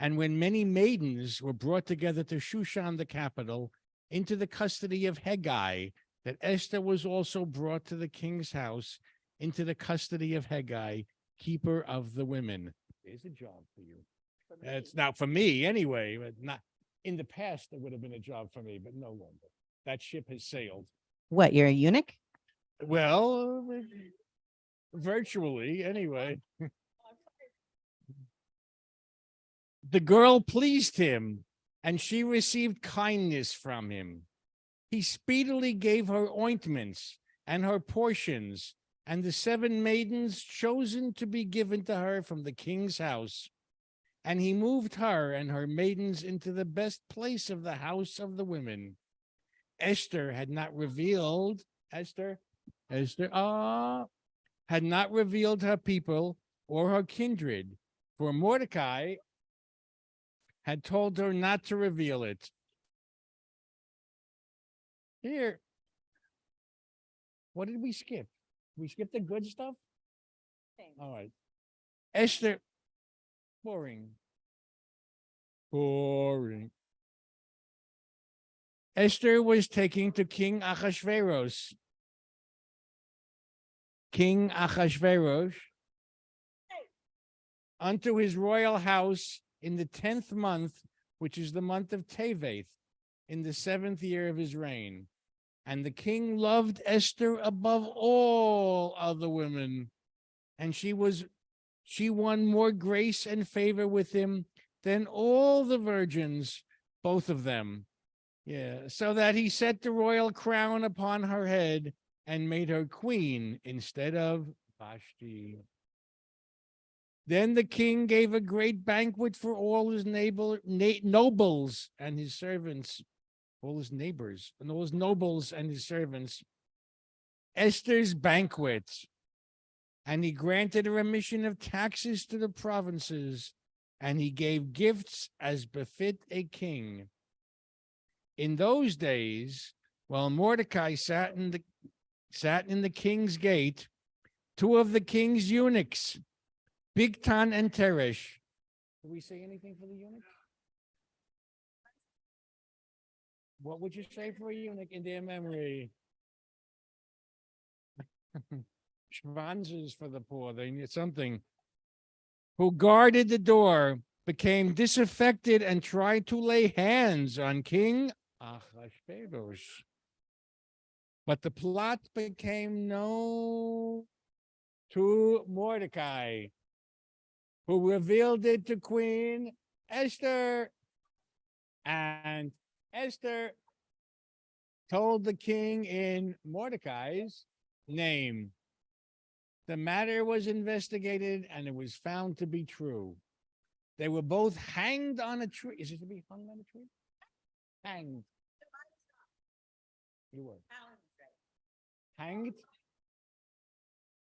Speaker 20: and when many maidens were brought together to Shushan the capital into the custody of Hegai, that Esther was also brought to the king's house into the custody of Hegai, keeper of the women. There's a job for you. It's not for me anyway, but not in the past, it would have been a job for me, but no longer. That ship has sailed.
Speaker 6: What, you're a eunuch?
Speaker 20: Well, virtually anyway. The girl pleased him, and she received kindness from him. He speedily gave her ointments and her portions, and the 7 maidens chosen to be given to her from the king's house. And he moved her and her maidens into the best place of the house of the women. Esther had not revealed, had not revealed her people or her kindred, for Mordecai had told her not to reveal it. Here, what did we skip? We skipped the good stuff? All right. Esther, boring. Esther was taken to King Ahasuerus. King Ahasuerus unto his royal house in the 10th month, which is the month of Teveth, in the 7th year of his reign. And the king loved Esther above all other women, and she won more grace and favor with him than all the virgins, both of them. Yeah, so that he set the royal crown upon her head and made her queen instead of Vashti. Then the king gave a great banquet for all his nobles and his servants, all his neighbors, and all his nobles and his servants, Esther's banquet. And he granted a remission of taxes to the provinces, and he gave gifts as befit a king. In those days, while Mordecai sat in the king's gate, 2 of the king's eunuchs, Bigtan and Teresh. Do we say anything for the eunuchs? What would you say for a eunuch in their memory? Schwanzes for the poor. They need something. Who guarded the door, became disaffected and tried to lay hands on King Ahasuerus. But the plot became known to Mordecai, who revealed it to Queen Esther. And Esther told the king in Mordecai's name. The matter was investigated and it was found to be true. They were both hanged on a tree. Is it to be hung on a tree? Hanged. You were. Hanged?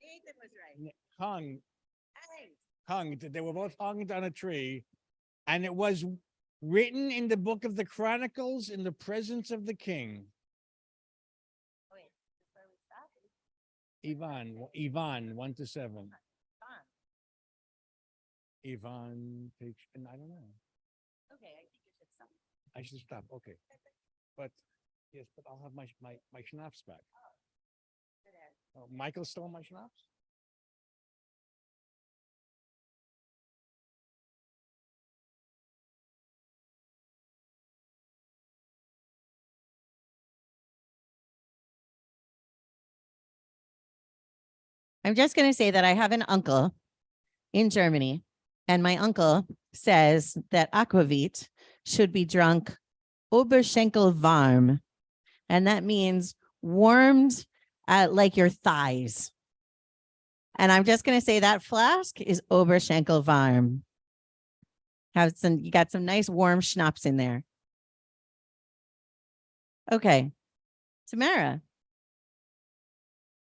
Speaker 6: Nathan was right.
Speaker 20: Hung. Hanged. They were both hanged on a tree. And it was written in the book of the Chronicles in the presence of the king. Ivan 1-7. Ivan page, and I don't know.
Speaker 6: Okay, I think you should stop.
Speaker 20: I should stop. Okay, but yes, but I'll have my schnapps back. Oh, Michael stole my schnapps.
Speaker 6: I'm just going to say that I have an uncle in Germany, and my uncle says that aquavit should be drunk Oberschenkel warm, and that means warmed like your thighs. And I'm just going to say that flask is Oberschenkel warm. You got some nice warm schnapps in there. Okay, Tamara.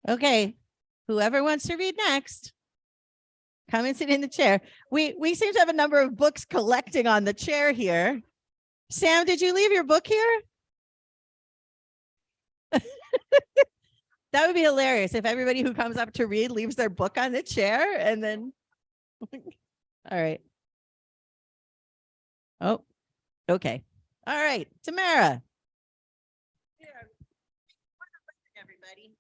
Speaker 6: Okay. Whoever wants to read next, come and sit in the chair. We seem to have a number of books collecting on the chair here. Sam, did you leave your book here? That would be hilarious if everybody who comes up to read leaves their book on the chair and then. All right. Oh, okay. All right. Tamara. Everybody.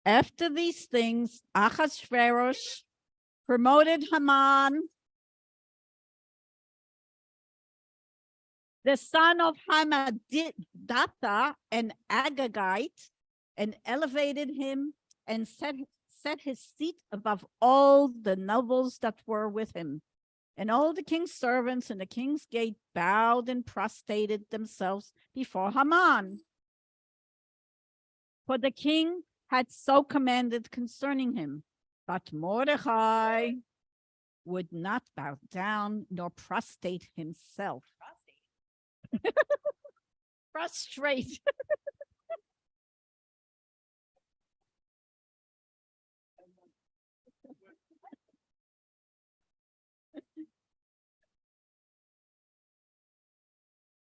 Speaker 11: After these things, Ahasuerus promoted Haman, the son of Hammedatha, an Agagite, and elevated him and set his seat above all the nobles that were with him. And all the king's servants in the king's gate bowed and prostrated themselves before Haman. For the king had so commanded concerning him. But Mordecai would not bow down nor prostrate himself. Prostrate.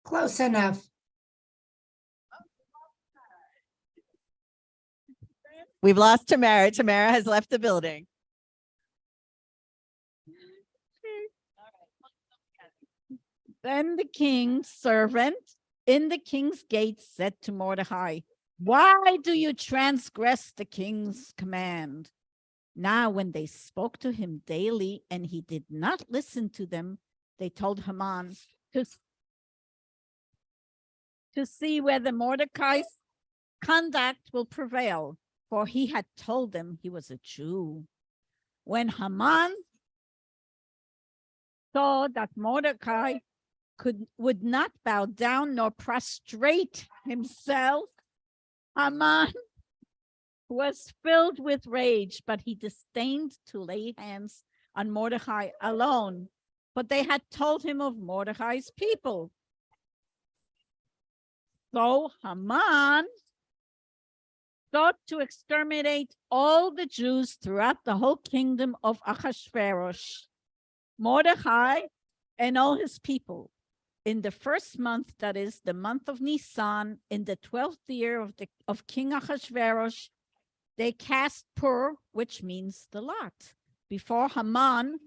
Speaker 13: Close enough.
Speaker 6: We've lost Tamara. Tamara has left the building.
Speaker 11: Then the king's servant in the king's gate said to Mordecai, "Why do you transgress the king's command?" Now, when they spoke to him daily and he did not listen to them, they told Haman to see whether Mordecai's conduct will prevail, for he had told them he was a Jew. When Haman saw that Mordecai would not bow down nor prostrate himself, Haman was filled with rage, but he disdained to lay hands on Mordecai alone, but they had told him of Mordecai's people. So Haman sought to exterminate all the Jews throughout the whole kingdom of Ahasuerus, Mordecai, and all his people. In the first month, that is the month of Nisan, in the 12th year of King Ahasuerus, they cast pur, which means the lot, before Haman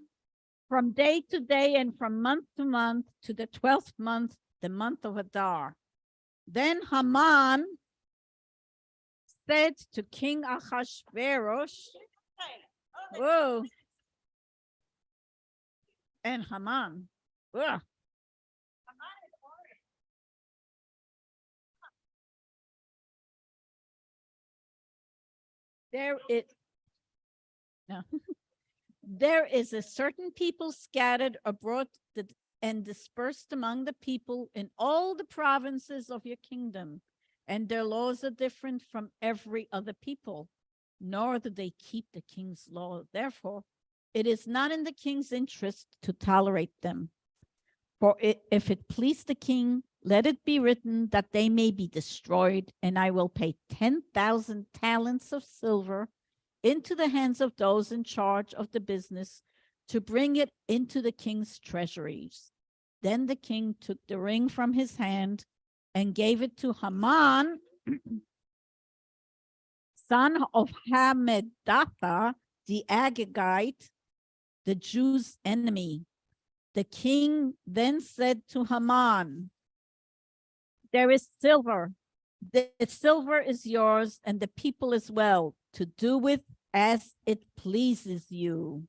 Speaker 11: from day to day and from month to month to the 12th month, the month of Adar. Then Haman said to King Ahasuerus, whoa, and Haman, ugh. There is a certain people scattered abroad and dispersed among the people in all the provinces of your kingdom, and their laws are different from every other people, nor do they keep the king's law. Therefore, it is not in the king's interest to tolerate them. For if it please the king, let it be written that they may be destroyed, and I will pay 10,000 talents of silver into the hands of those in charge of the business to bring it into the king's treasuries. Then the king took the ring from his hand and gave it to Haman, son of Hammedatha, the Agagite, the Jews' enemy. The king then said to Haman, "There is silver. The silver is yours, and the people as well, to do with as it pleases you."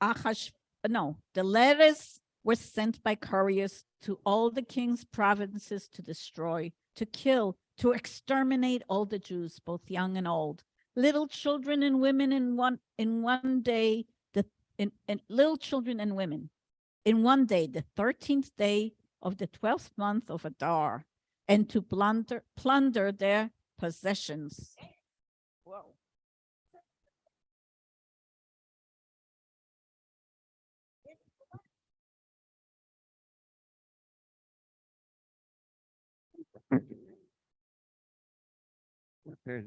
Speaker 11: The letters were sent by couriers to all the king's provinces to destroy, to kill, to exterminate all the Jews, both young and old, little children and women in one day, little children and women in one day, the 13th day of the 12th month of Adar, and to plunder their possessions. Whoa.
Speaker 20: Okay.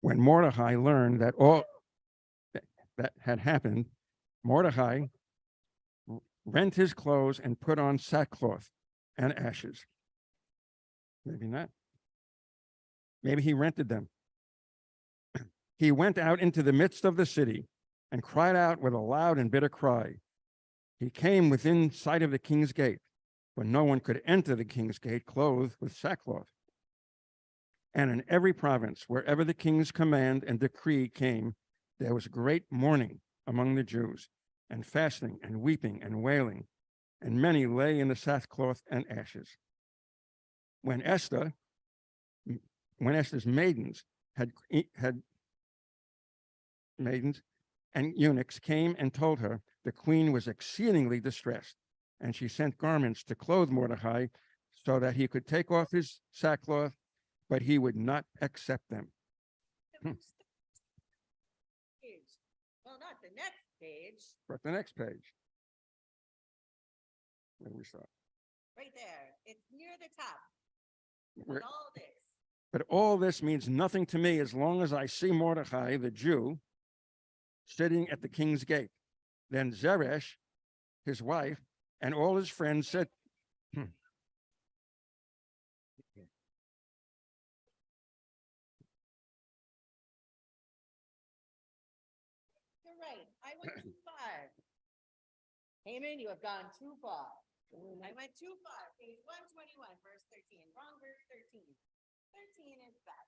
Speaker 21: When Mordecai learned that all that had happened, Mordecai rent his clothes and put on sackcloth and ashes. Maybe not. Maybe he rented them. He went out into the midst of the city and cried out with a loud and bitter cry. He came within sight of the king's gate, but no one could enter the king's gate clothed with sackcloth. And in every province, wherever the king's command and decree came, there was great mourning among the Jews, and fasting and weeping and wailing, and many lay in the sackcloth and ashes. When Esther's maidens had maidens and eunuchs came and told her, the queen was exceedingly distressed, and she sent garments to clothe Mordecai so that he could take off his sackcloth, but he would not accept them.
Speaker 6: Well, not the next page.
Speaker 21: But the next page. Where do we start?
Speaker 6: Right there. It's near the top.
Speaker 21: Where-
Speaker 6: All this.
Speaker 21: But all this means nothing to me as long as I see Mordecai, the Jew, sitting at the king's gate. Then Zeresh, his wife, and all his friends said,
Speaker 6: You're right. I went too far. Haman, you have gone too far. I went too far. Page 121, verse 13. Wrong verse 13. 13 is bad.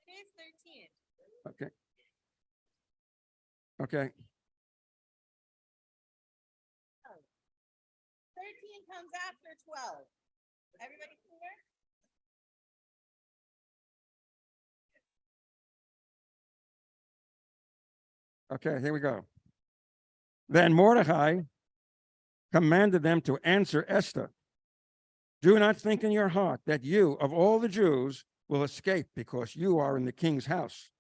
Speaker 6: It is 13.
Speaker 21: okay. Okay.
Speaker 6: 13 comes after 12. Everybody clear?
Speaker 21: Okay, here we go. Then Mordecai commanded them to answer Esther. Do not think in your heart that you, of all the Jews, will escape because you are in the king's house.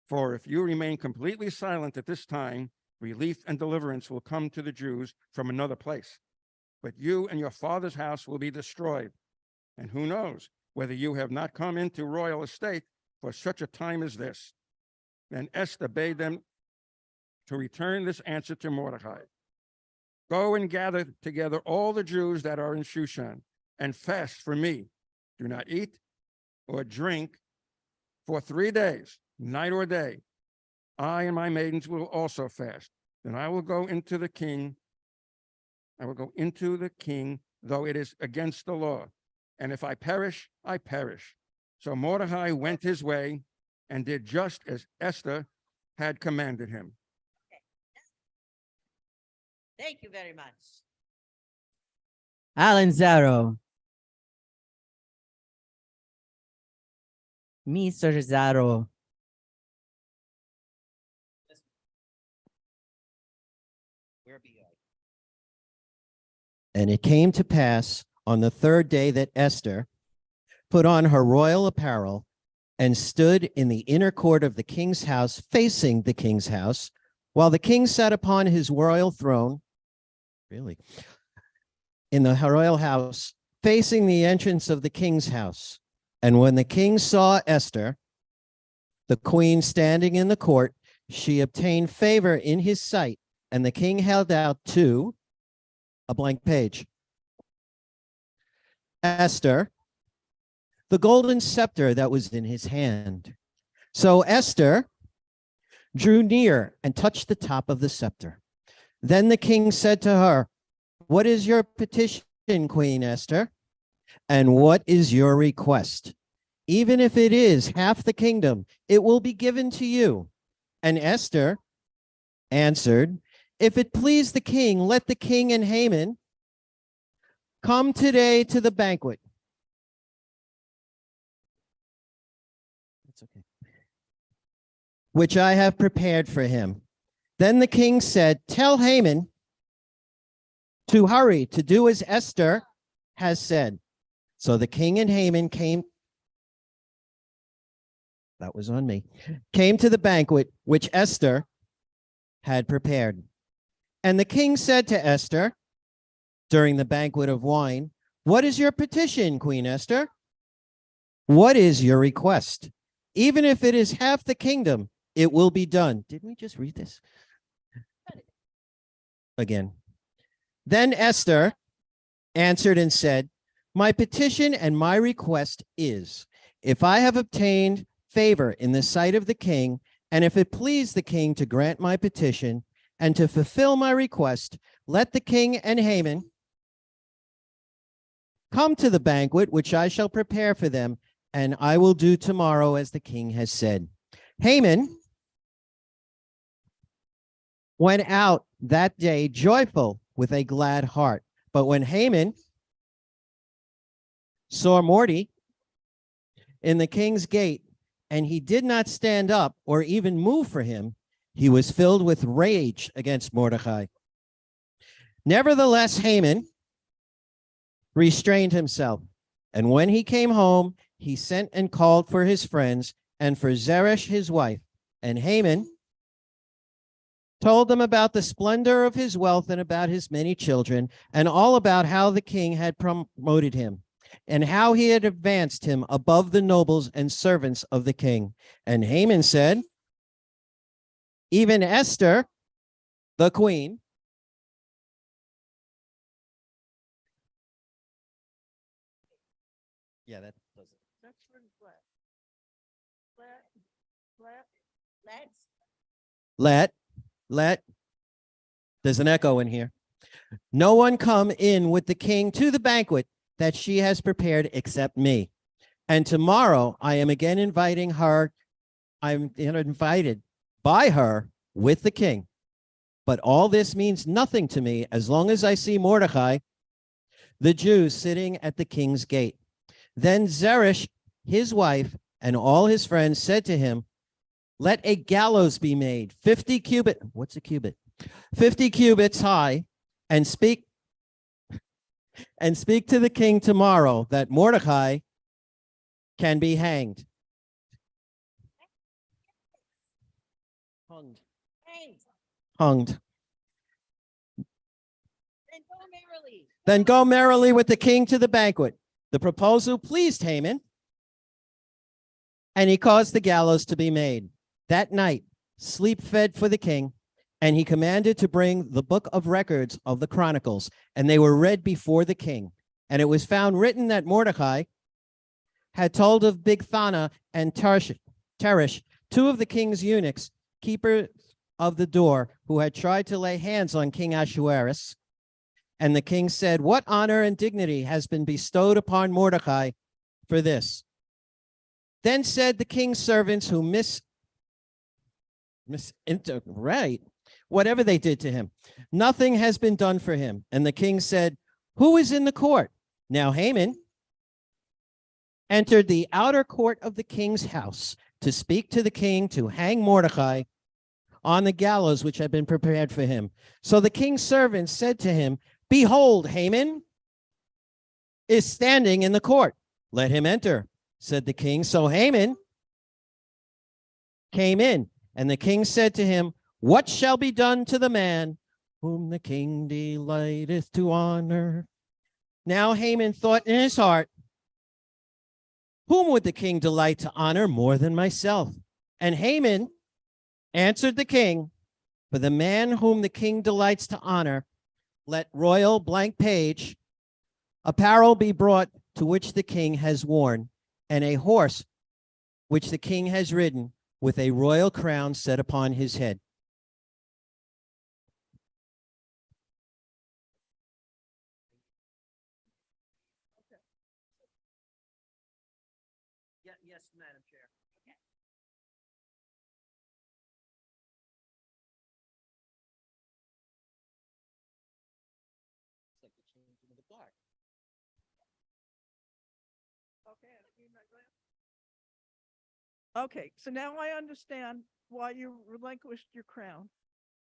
Speaker 21: For if you remain completely silent at this time, relief and deliverance will come to the Jews from another place. But you and your father's house will be destroyed. And who knows whether you have not come into royal estate for such a time as this. Then Esther bade them to return this answer to Mordecai. Go and gather together all the Jews that are in Shushan and fast for me. Do not eat or drink for 3 days, night or day. I and my maidens will also fast. Then I will go into the king. I will go into the king, though it is against the law. And if I perish, I perish. So Mordecai went his way and did just as Esther had commanded him.
Speaker 6: Thank you very much. Alan Zaro. Mr. Zaro.
Speaker 22: And it came to pass on the third day that Esther put on her royal apparel and stood in the inner court of the king's house, facing the king's house, while the king sat upon his royal throne, really, in the royal house, facing the entrance of the king's house. And when the king saw Esther, the queen, standing in the court, she obtained favor in his sight, and the king held out a blank page. Esther, the golden scepter that was in his hand. So Esther drew near and touched the top of the scepter. Then the king said to her, "What is your petition, Queen Esther? And what is your request? Even if it is half the kingdom, it will be given to you." And Esther answered, "If it please the king, let the king and Haman come today to the banquet." That's okay. "Which I have prepared for him." Then the king said, "Tell Haman to hurry to do as Esther has said." So the king and Haman came. That was on me. Came to the banquet which Esther had prepared. And the king said to Esther during the banquet of wine, What is your petition, Queen Esther? What is your request? Even if it is half the kingdom, it will be done. Didn't we just read this? Again. Then Esther answered and said, my petition and my request is, if I have obtained favor in the sight of the king, and if it please the king to grant my petition and to fulfill my request, let the king and Haman come to the banquet which I shall prepare for them, and I will do tomorrow as the king has said. Haman went out that day joyful with a glad heart. But when Haman saw Mordecai in the king's gate, and he did not stand up or even move for him, he was filled with rage against Mordecai. Nevertheless, Haman restrained himself, and when he came home, he sent and called for his friends and for Zeresh his wife. And Haman told them about the splendor of his wealth and about his many children, and all about how the king had promoted him, and how he had advanced him above the nobles and servants of the king. And Haman said, even Esther, the queen, yeah, that does it. Let, there's an echo in here. No one come in with the king to the banquet that she has prepared except me. And tomorrow I am again inviting her. I'm invited by her with the king. But all this means nothing to me as long as I see Mordecai, the Jew, sitting at the king's gate. Then Zeresh, his wife, and all his friends said to him, let a gallows be made, 50 cubits. What's a cubit? 50 cubits high, and speak to the king tomorrow that Mordecai can be hanged. Hunged. Then go merrily with the king to the banquet. The proposal pleased Haman, and he caused the gallows to be made. That night, sleep fed for the king, and he commanded to bring the book of records of the Chronicles, and they were read before the king. And it was found written that Mordecai had told of Bigthana and Teresh, two of the king's eunuchs, keepers of the door, who had tried to lay hands on King Ahasuerus. And the king said, what honor and dignity has been bestowed upon Mordecai for this? Then said the king's servants who whatever they did to him, nothing has been done for him. And the king said, who is in the court? Now Haman entered the outer court of the king's house to speak to the king to hang Mordecai on the gallows which had been prepared for him. So the king's servants said to him, behold, Haman is standing in the court. Let him enter, said the king. So Haman came in, and the king said to him, what shall be done to the man whom the king delighteth to honor? Now Haman thought in his heart, whom would the king delight to honor more than myself? And Haman answered the king, for the man whom the king delights to honor, let royal blank page apparel be brought to which the king has worn, and a horse which the king has ridden, with a royal crown set upon his head. Yes, Madam Chair. It's like the changing of the guard.
Speaker 1: Okay, so now I understand why you relinquished your crown.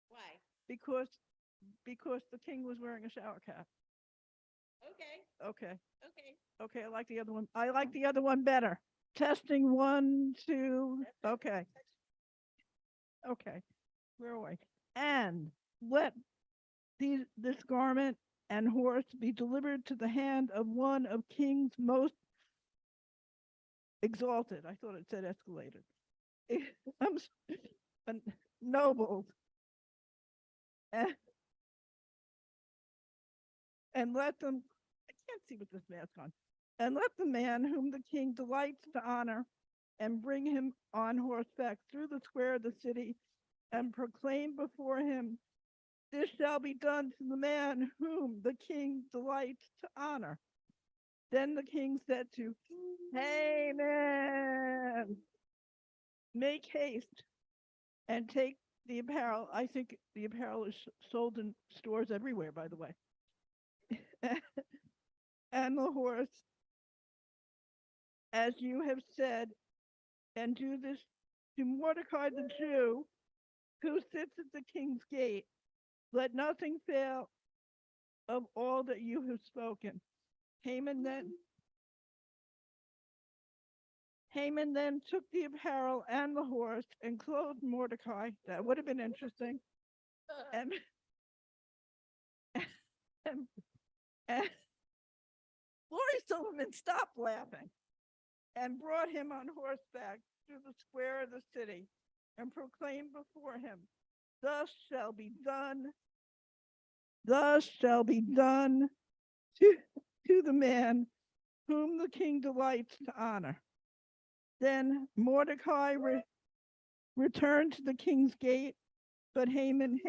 Speaker 6: Why?
Speaker 1: Because the king was wearing a shower cap. Okay. Okay, I like the other one. I like the other one better. Testing 1, 2. Okay. Okay. Where are we? And let this garment and horse be delivered to the hand of one of king's most exalted. I thought it said escalated. Nobles. And, and let them, I can't see with this mask on, and let the man whom the king delights to honor and bring him on horseback through the square of the city and proclaim before him, this shall be done to the man whom the king delights to honor. Then the king said to Haman, make haste and take the apparel. I think the apparel is sold in stores everywhere, by the way. And the horse, as you have said, and do this to Mordecai the Jew, who sits at the king's gate. Let nothing fail of all that you have spoken. Haman then took the apparel and the horse and clothed Mordecai. That would have been interesting. And Lori Silverman stopped laughing and brought him on horseback through the square of the city and proclaimed before him, thus shall be done to the man whom the king delights to honor. Then Mordecai returned to the king's gate, but Haman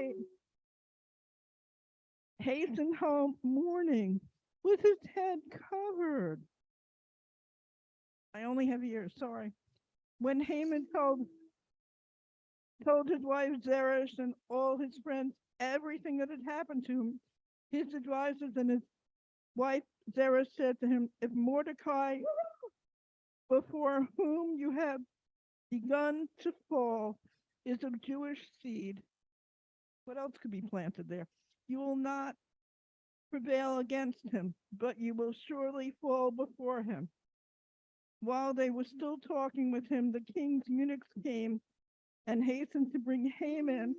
Speaker 1: hastened home mourning with his head covered. I only have ears, sorry. When Haman told his wife Zeresh and all his friends everything that had happened to him, his advisors and his wife Zeresh said to him, if Mordecai, before whom you have begun to fall, is of Jewish seed, what else could be planted there? You will not prevail against him, but you will surely fall before him. While they were still talking with him, the king's eunuchs came and hastened to bring Haman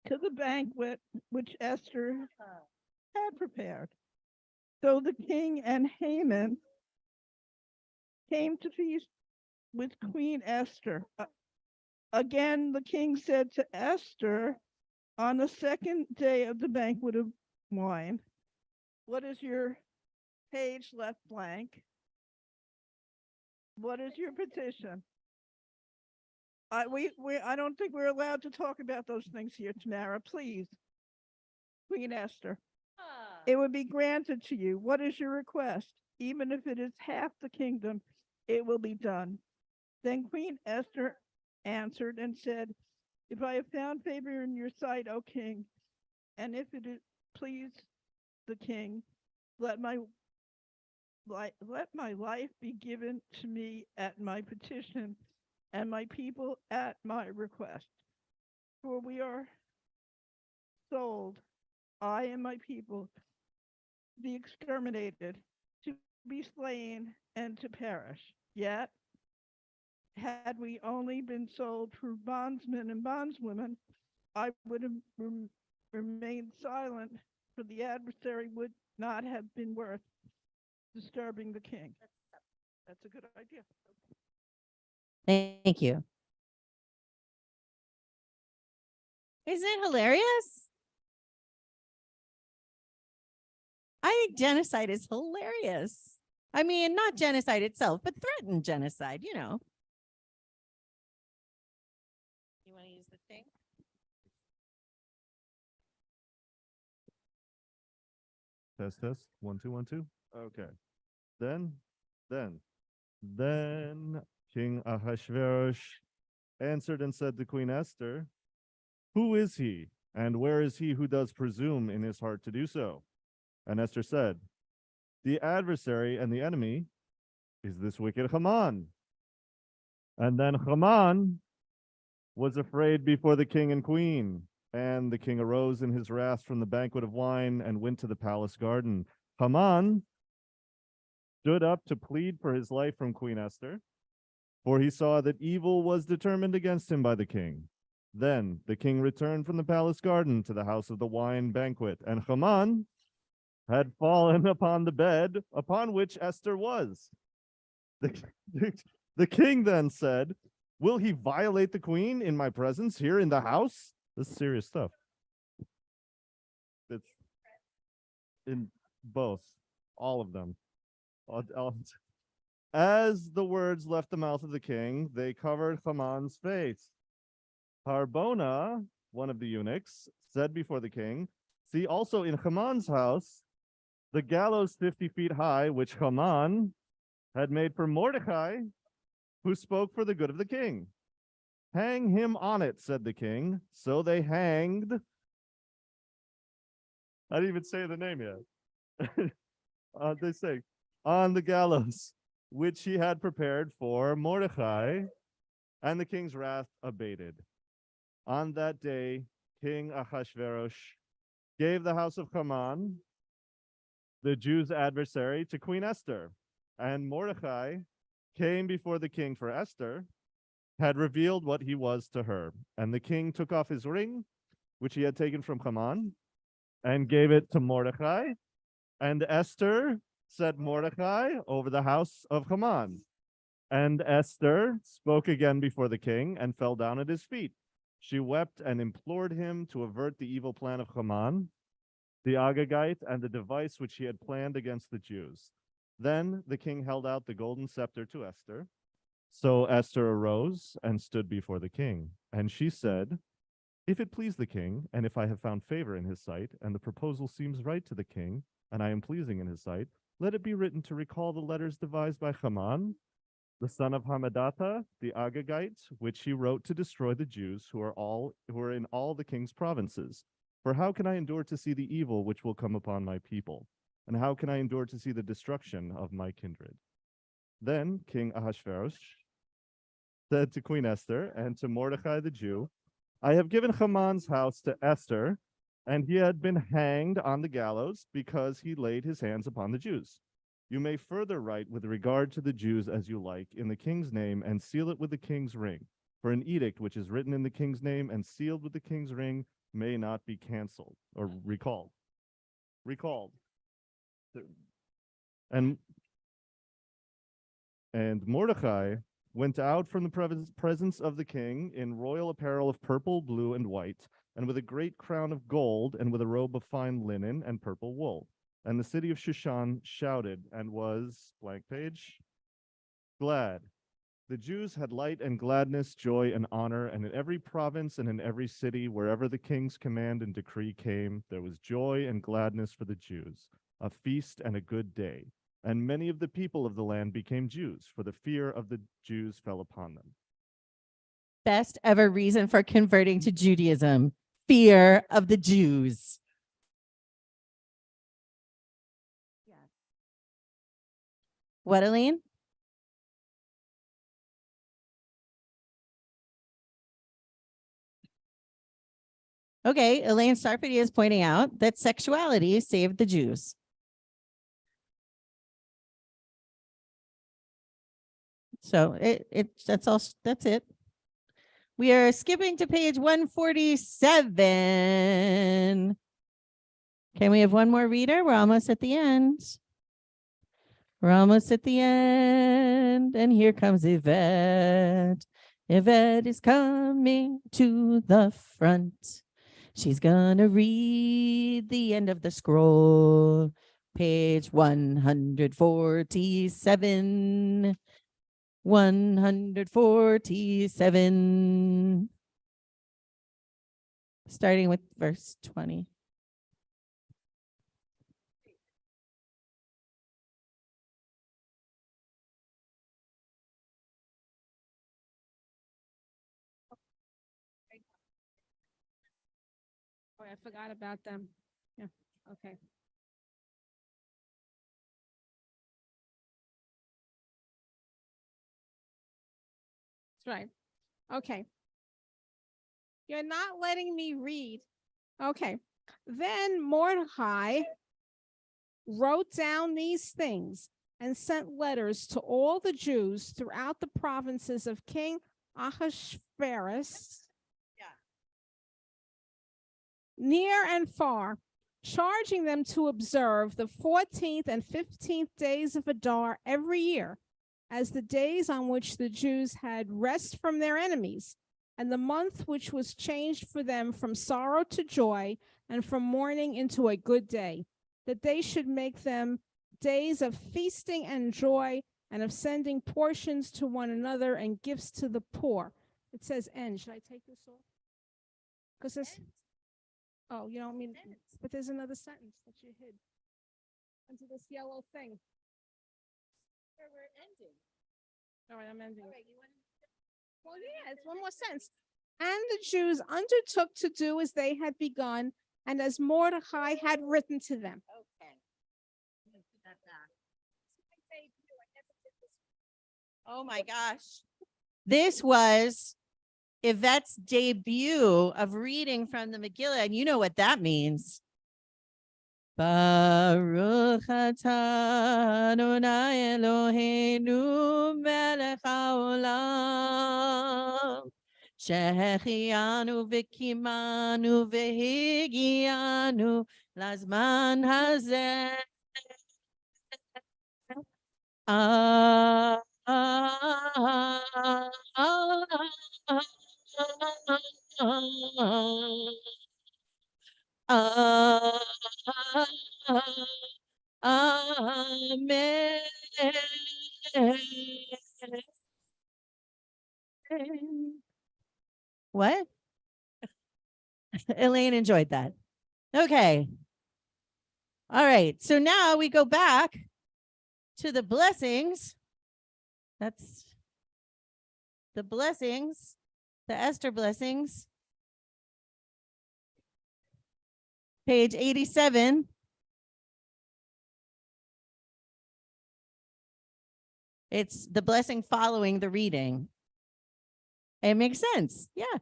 Speaker 1: to the banquet which Esther had prepared. So the king and Haman came to feast with Queen Esther. Again, the king said to Esther on the second day of the banquet of wine, what is your page left blank? What is your petition? I don't think we're allowed to talk about those things here, Tamara. Please, Queen Esther. It would be granted to you. What is your request? Even if it is half the kingdom, it will be done. Then Queen Esther answered and said, if I have found favor in your sight, O king, and if it please the king, let my life be given to me at my petition, and my people at my request. For we are sold, I and my people, to be exterminated, to be slain, and to perish. Yet, had we only been sold for bondsmen and bondswomen, I would have remained silent, for the adversary would not have been worth disturbing the king. That's a good idea.
Speaker 6: Thank you. Isn't it hilarious? I think genocide is hilarious. I mean, not genocide itself, but threatened genocide, you know. You want to use the thing?
Speaker 5: Test, test. 1, 2, 1, 2. Okay. Then King Ahasuerus answered and said to Queen Esther, who is he, and where is he who does presume in his heart to do so? And Esther said, the adversary and the enemy is this wicked Haman. And then Haman was afraid before the king and queen. And the king arose in his wrath from the banquet of wine and went to the palace garden. Haman stood up to plead for his life from Queen Esther, for he saw that evil was determined against him by the king. Then the king returned from the palace garden to the house of the wine banquet, and Haman had fallen upon the bed upon which Esther was. The king then said, "Will he violate the queen in my presence here in the house?" This is serious stuff. It's in both, all of them. As the words left the mouth of the king, they covered Haman's face. Harbona, one of the eunuchs, said before the king, "See also in Haman's house the gallows 50 feet high, which Haman had made for Mordecai, who spoke for the good of the king. Hang him on it," said the king. So they hanged. I didn't even say the name yet. They say, on the gallows, which he had prepared for Mordecai, and the king's wrath abated. On that day, King Ahasuerus gave the house of Haman, the Jews' adversary, to Queen Esther, and Mordecai came before the king, for Esther had revealed what he was to her. And the king took off his ring, which he had taken from Haman, and gave it to Mordecai. And Esther set Mordecai over the house of Haman. And Esther spoke again before the king and fell down at his feet. She wept and implored him to avert the evil plan of Haman, the Agagite, and the device which he had planned against the Jews. Then the king held out the golden scepter to Esther. So Esther arose and stood before the king. And she said, "If it please the king, and if I have found favor in his sight, and the proposal seems right to the king, and I am pleasing in his sight, let it be written to recall the letters devised by Haman, the son of Hammedatha, the Agagite, which he wrote to destroy the Jews who are in all the king's provinces. For how can I endure to see the evil which will come upon my people? And how can I endure to see the destruction of my kindred?" Then King Ahasuerus said to Queen Esther and to Mordecai the Jew, "I have given Haman's house to Esther, and he had been hanged on the gallows because he laid his hands upon the Jews. You may further write with regard to the Jews as you like in the king's name, and seal it with the king's ring. For an edict which is written in the king's name and sealed with the king's ring may not be canceled or recalled." And Mordecai went out from the presence of the king in royal apparel of purple, blue, and white, and with a great crown of gold, and with a robe of fine linen and purple wool. And the city of Shushan shouted and was, blank page, glad. The Jews had light and gladness, joy and honor, and in every province and in every city, wherever the king's command and decree came, there was joy and gladness for the Jews, a feast and a good day. And many of the people of the land became Jews, for the fear of the Jews fell upon them.
Speaker 6: Best ever reason for converting to Judaism: fear of the Jews. What, Elaine? Okay, Elaine Sarfati is pointing out that sexuality saved the Jews. So that's it. We are skipping to page 147. Can we have one more reader? We're almost at the end. We're almost at the end. And here comes Yvette. Yvette is coming to the front. She's gonna read the end of the scroll. Page 147. 147. Starting with verse 20.
Speaker 4: Oh, I forgot about them. Yeah, okay. That's right. Okay. You're not letting me read. Okay. Then Mordecai wrote down these things and sent letters to all the Jews throughout the provinces of King Ahasuerus. near and far, charging them to observe the 14th and 15th days of Adar every year, as the days on which the Jews had rest from their enemies, and the month which was changed for them from sorrow to joy, and from mourning into a good day, that they should make them days of feasting and joy, and of sending portions to one another and gifts to the poor. It says end. Should I take this off? Because this. Oh, you don't mean. But there's another sentence that you hid into this yellow thing. Where we're ending. All right, I'm ending. Well, yeah, it's one more sentence. And the Jews undertook to do as they had begun, and as Mordecai had written to them.
Speaker 6: Okay. Oh my gosh. This was Yvette's debut of reading from the Megillah, and you know what that means. Baruch atah Adonai Eloheinu melech haolam shehechianu v'kimanu v'higianu lazman hazeh. Amen. What? Elaine enjoyed that. Okay. All right. So now we go back to the blessings. That's the blessings, the Esther blessings. Page 87. It's the blessing following the reading. It makes sense. Yeah.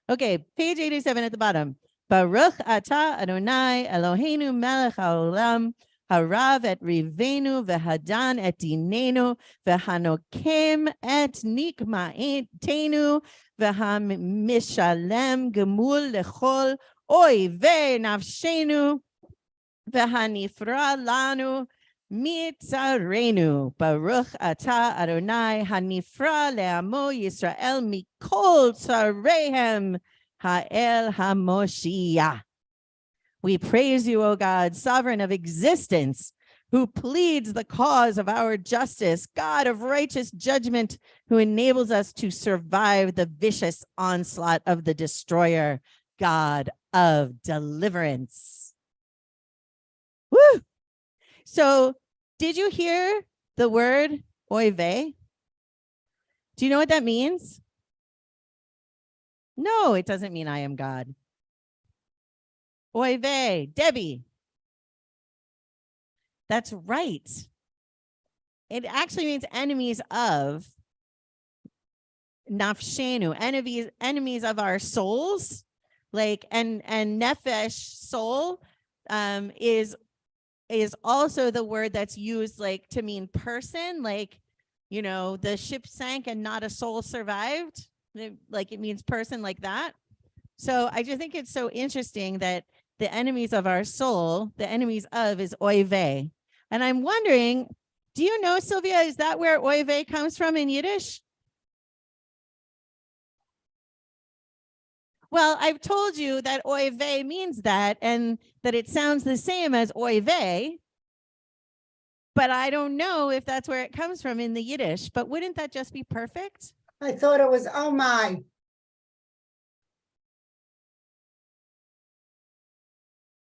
Speaker 6: Okay, page 87 at the bottom. Baruch atah Adonai Eloheinu melech haolam harav et rivenu v'hadan et dinenu v'hanokem et nikmaetenu v'hamishalem gemul lechol oivei nafshenu v'hanifra lanu mitzarenu. Baruch atah Adonai hanifra le'amo Yisrael mikol tzarehem ha'el haMoshiach. We praise you, O God, sovereign of existence, who pleads the cause of our justice, God of righteous judgment, who enables us to survive the vicious onslaught of the destroyer, God of deliverance. Woo! So, did you hear the word oy vey? Do you know what that means? No, it doesn't mean I am God. Oy vey, Debbie. That's right. It actually means enemies of nafshenu, enemies of our souls. Like and nefesh, soul, is also the word that's used like to mean person. Like, you know, the ship sank and not a soul survived. Like it means person, like that. So I just think it's so interesting that the enemies of our soul, the enemies of, is oy vey. And I'm wondering, do you know, Sylvia, is that where oy vey comes from in Yiddish? Well, I've told you that oy vey means that, and that it sounds the same as oy vey, but I don't know if that's where it comes from in the Yiddish. But wouldn't that just be perfect?
Speaker 13: I thought it was, oh my.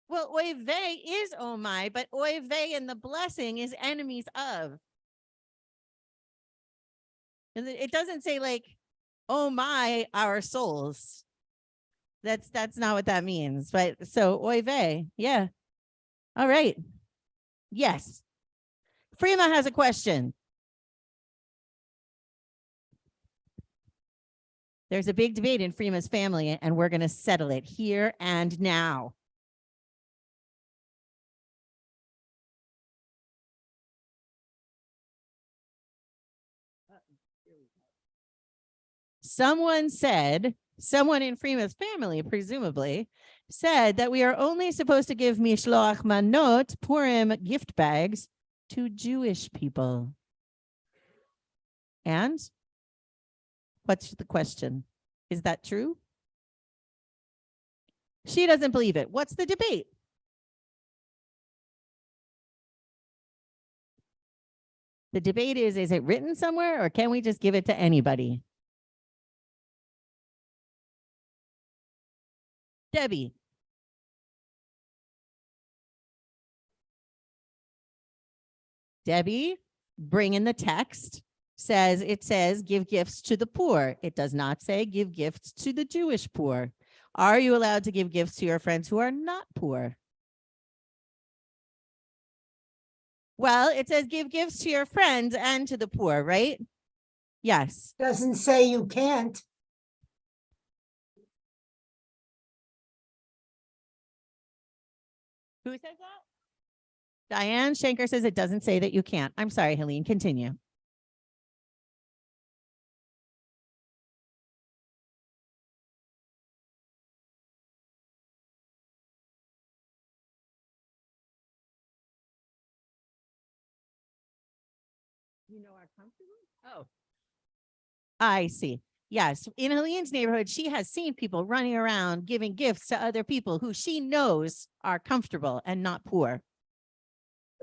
Speaker 6: Well, oy vey is oh my, but oy vey in the blessing is enemies of. And it doesn't say like, oh my, our souls. That's not what that means. But so oy vey, yeah. All right. Yes. Freema has a question. There's a big debate in Freema's family, and we're going to settle it here and now. Someone in Freema's family, presumably, said that we are only supposed to give mishloach manot, Purim gift bags, to Jewish people. And what's the question? Is that true? She doesn't believe it. What's the debate? The debate is it written somewhere or can we just give it to anybody? Debbie. Debbie, bring in the text. It says give gifts to the poor. It does not say give gifts to the Jewish poor. Are you allowed to give gifts to your friends who are not poor? Well, it says give gifts to your friends and to the poor, right? Yes.
Speaker 13: Doesn't say you can't.
Speaker 6: Who says that? Diane Shanker says it doesn't say that you can't. I'm sorry, Helene, continue. You know our comfortable? Oh. I see. Yes. In Helene's neighborhood, she has seen people running around giving gifts to other people who she knows are comfortable and not poor.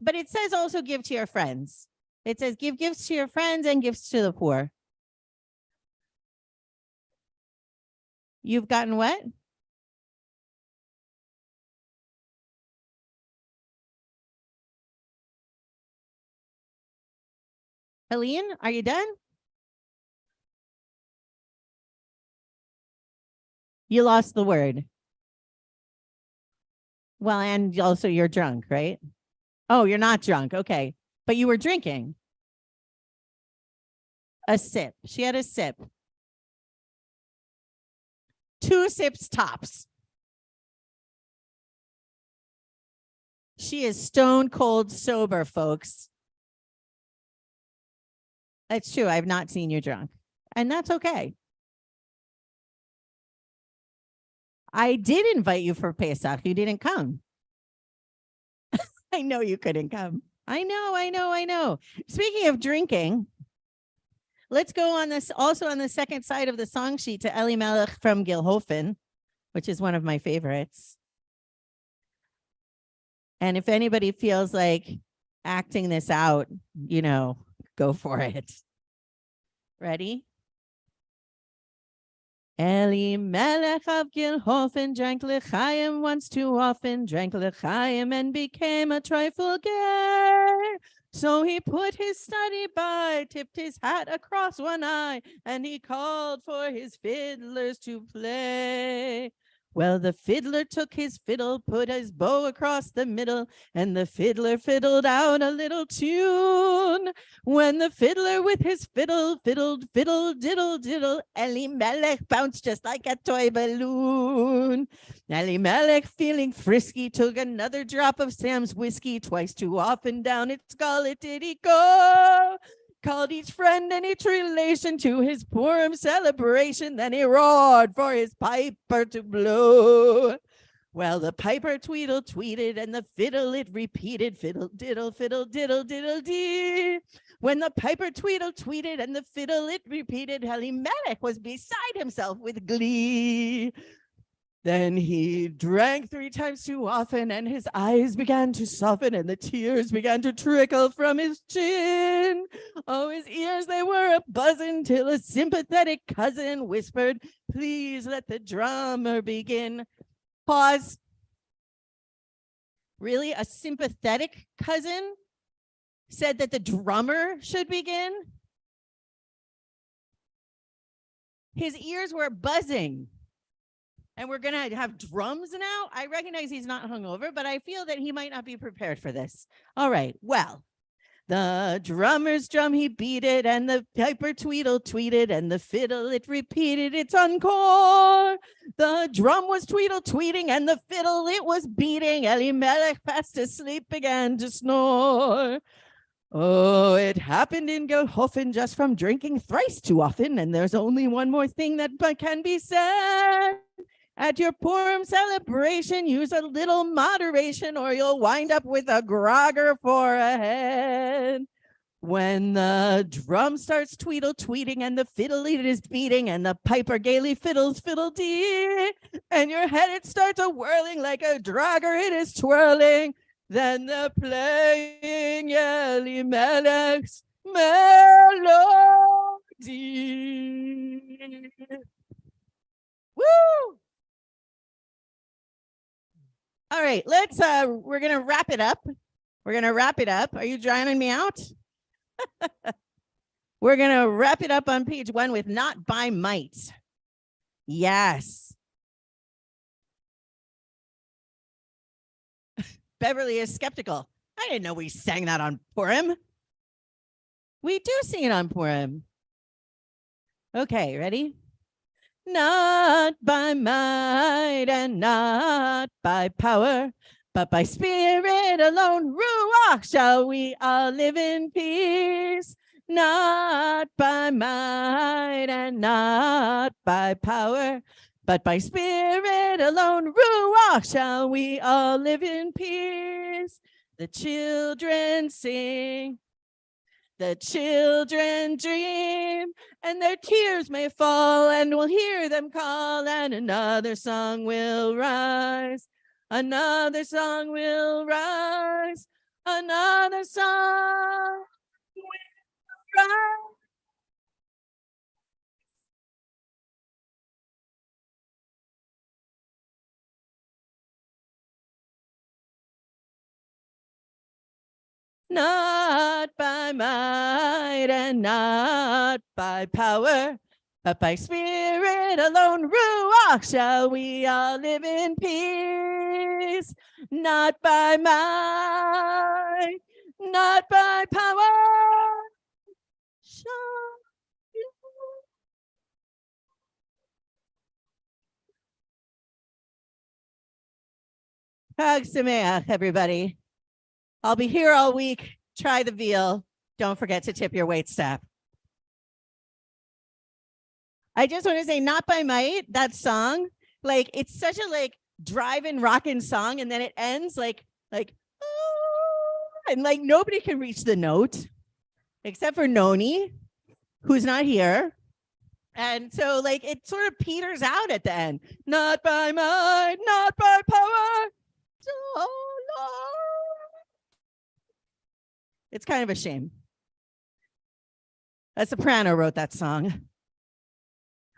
Speaker 6: But it says also give to your friends. It says give gifts to your friends and gifts to the poor. You've gotten what? Helene, are you done? You lost the word. Well, and also you're drunk, right? Oh, you're not drunk. Okay. But you were drinking. A sip. She had a sip. 2 sips tops. She is stone cold sober, folks. That's true. I've not seen you drunk. And that's okay. I did invite you for Pesach. You didn't come. I know you couldn't come. I know. Speaking of drinking, let's go on this also on the second side of the song sheet to Elimelech from Gilhofen, which is one of my favorites. And if anybody feels like acting this out, go for it. Ready? Elimelech of Gilhofen drank l'chaim once too often, drank l'chaim and became a trifle gay. So he put his study by, tipped his hat across one eye, and he called for his fiddlers to play. Well, the fiddler took his fiddle, put his bow across the middle, and the fiddler fiddled out a little tune. When the fiddler with his fiddle fiddled, fiddle, diddle, diddle, Elimelech bounced just like a toy balloon. Elimelech, feeling frisky, took another drop of Sam's whiskey. Twice too often down its gullet did he go. Called each friend and each relation to his Purim celebration. Then he roared for his piper to blow. Well, the piper tweedle tweeted and the fiddle it repeated. Fiddle diddle fiddle diddle diddle dee. When the piper tweedle tweeted and the fiddle it repeated, Elimelech was beside himself with glee. Then he drank 3 times too often, and his eyes began to soften, and the tears began to trickle from his chin. Oh, his ears, they were a-buzzing, till a sympathetic cousin whispered, "Please let the drummer begin." Pause. Really? A sympathetic cousin said that the drummer should begin? His ears were buzzing. And we're going to have drums now? I recognize he's not hungover, but I feel that he might not be prepared for this. All right. Well, the drummer's drum, he beat it, and the piper tweedle tweeted, and the fiddle, it repeated its encore. The drum was tweedle tweeting, and the fiddle, it was beating. Elimelech, fast asleep, began to snore. Oh, it happened in Gilhofen just from drinking thrice too often, and there's only one more thing that can be said. At your Purim celebration, use a little moderation or you'll wind up with a grogger for a head. When the drum starts tweeting and the fiddle it is beating and the piper gaily fiddles fiddle-dee and your head it starts a-whirling like a drogger it is twirling, then they're playing Yeli Melech's melody. Woo! All right, we're gonna wrap it up. Are you drowning me out? We're going to wrap it up on page 1 with Not by Might. Yes. Beverly is skeptical. I didn't know we sang that on Purim. We do sing it on Purim. Okay, ready? Not by might and not by power, but by spirit alone, Ruach, shall we all live in peace. Not by might and not by power, but by spirit alone, Ruach, shall we all live in peace. The children sing, the children dream, and their tears may fall, and we'll hear them call, and another song will rise. Another song will rise. Another song will rise. Not by might and not by power, but by spirit alone, Ruach, shall we all live in peace. Not by might, not by power, shall we. Chag Sameach, everybody. I'll be here all week. Try the veal. Don't forget to tip your waitstaff. I just want to say, Not by Might, that song, like, it's such a like drive-in rockin' song, and then it ends like, and like nobody can reach the note except for Noni, who's not here. And so like it sort of peters out at the end. Not by might, not by power, so Lord. It's kind of a shame. A soprano wrote that song.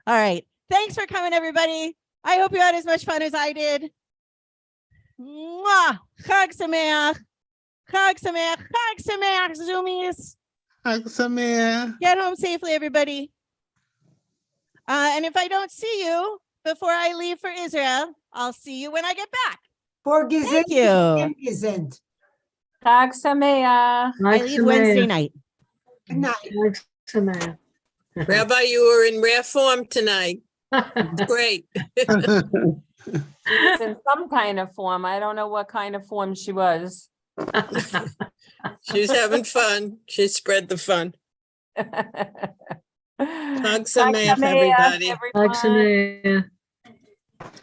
Speaker 6: All right. Thanks for coming, everybody. I hope you had as much fun as I did. Mwah! Chag Sameach. Chag Sameach. Chag Sameach, Zoomies.
Speaker 7: Chag Sameach.
Speaker 6: Get home safely, everybody. And if I don't see you before I leave for Israel, I'll see you when I get back. Thank you.
Speaker 13: Isn't.
Speaker 3: Chag Sameach.
Speaker 6: I leave Wednesday night.
Speaker 13: Good night.
Speaker 10: Rabbi, you were in rare form tonight. Great.
Speaker 3: She's in some kind of form. I don't know what kind of form she was.
Speaker 10: She's having fun. She spread the fun. Chag Sameach, everybody.
Speaker 3: Chag Sameach.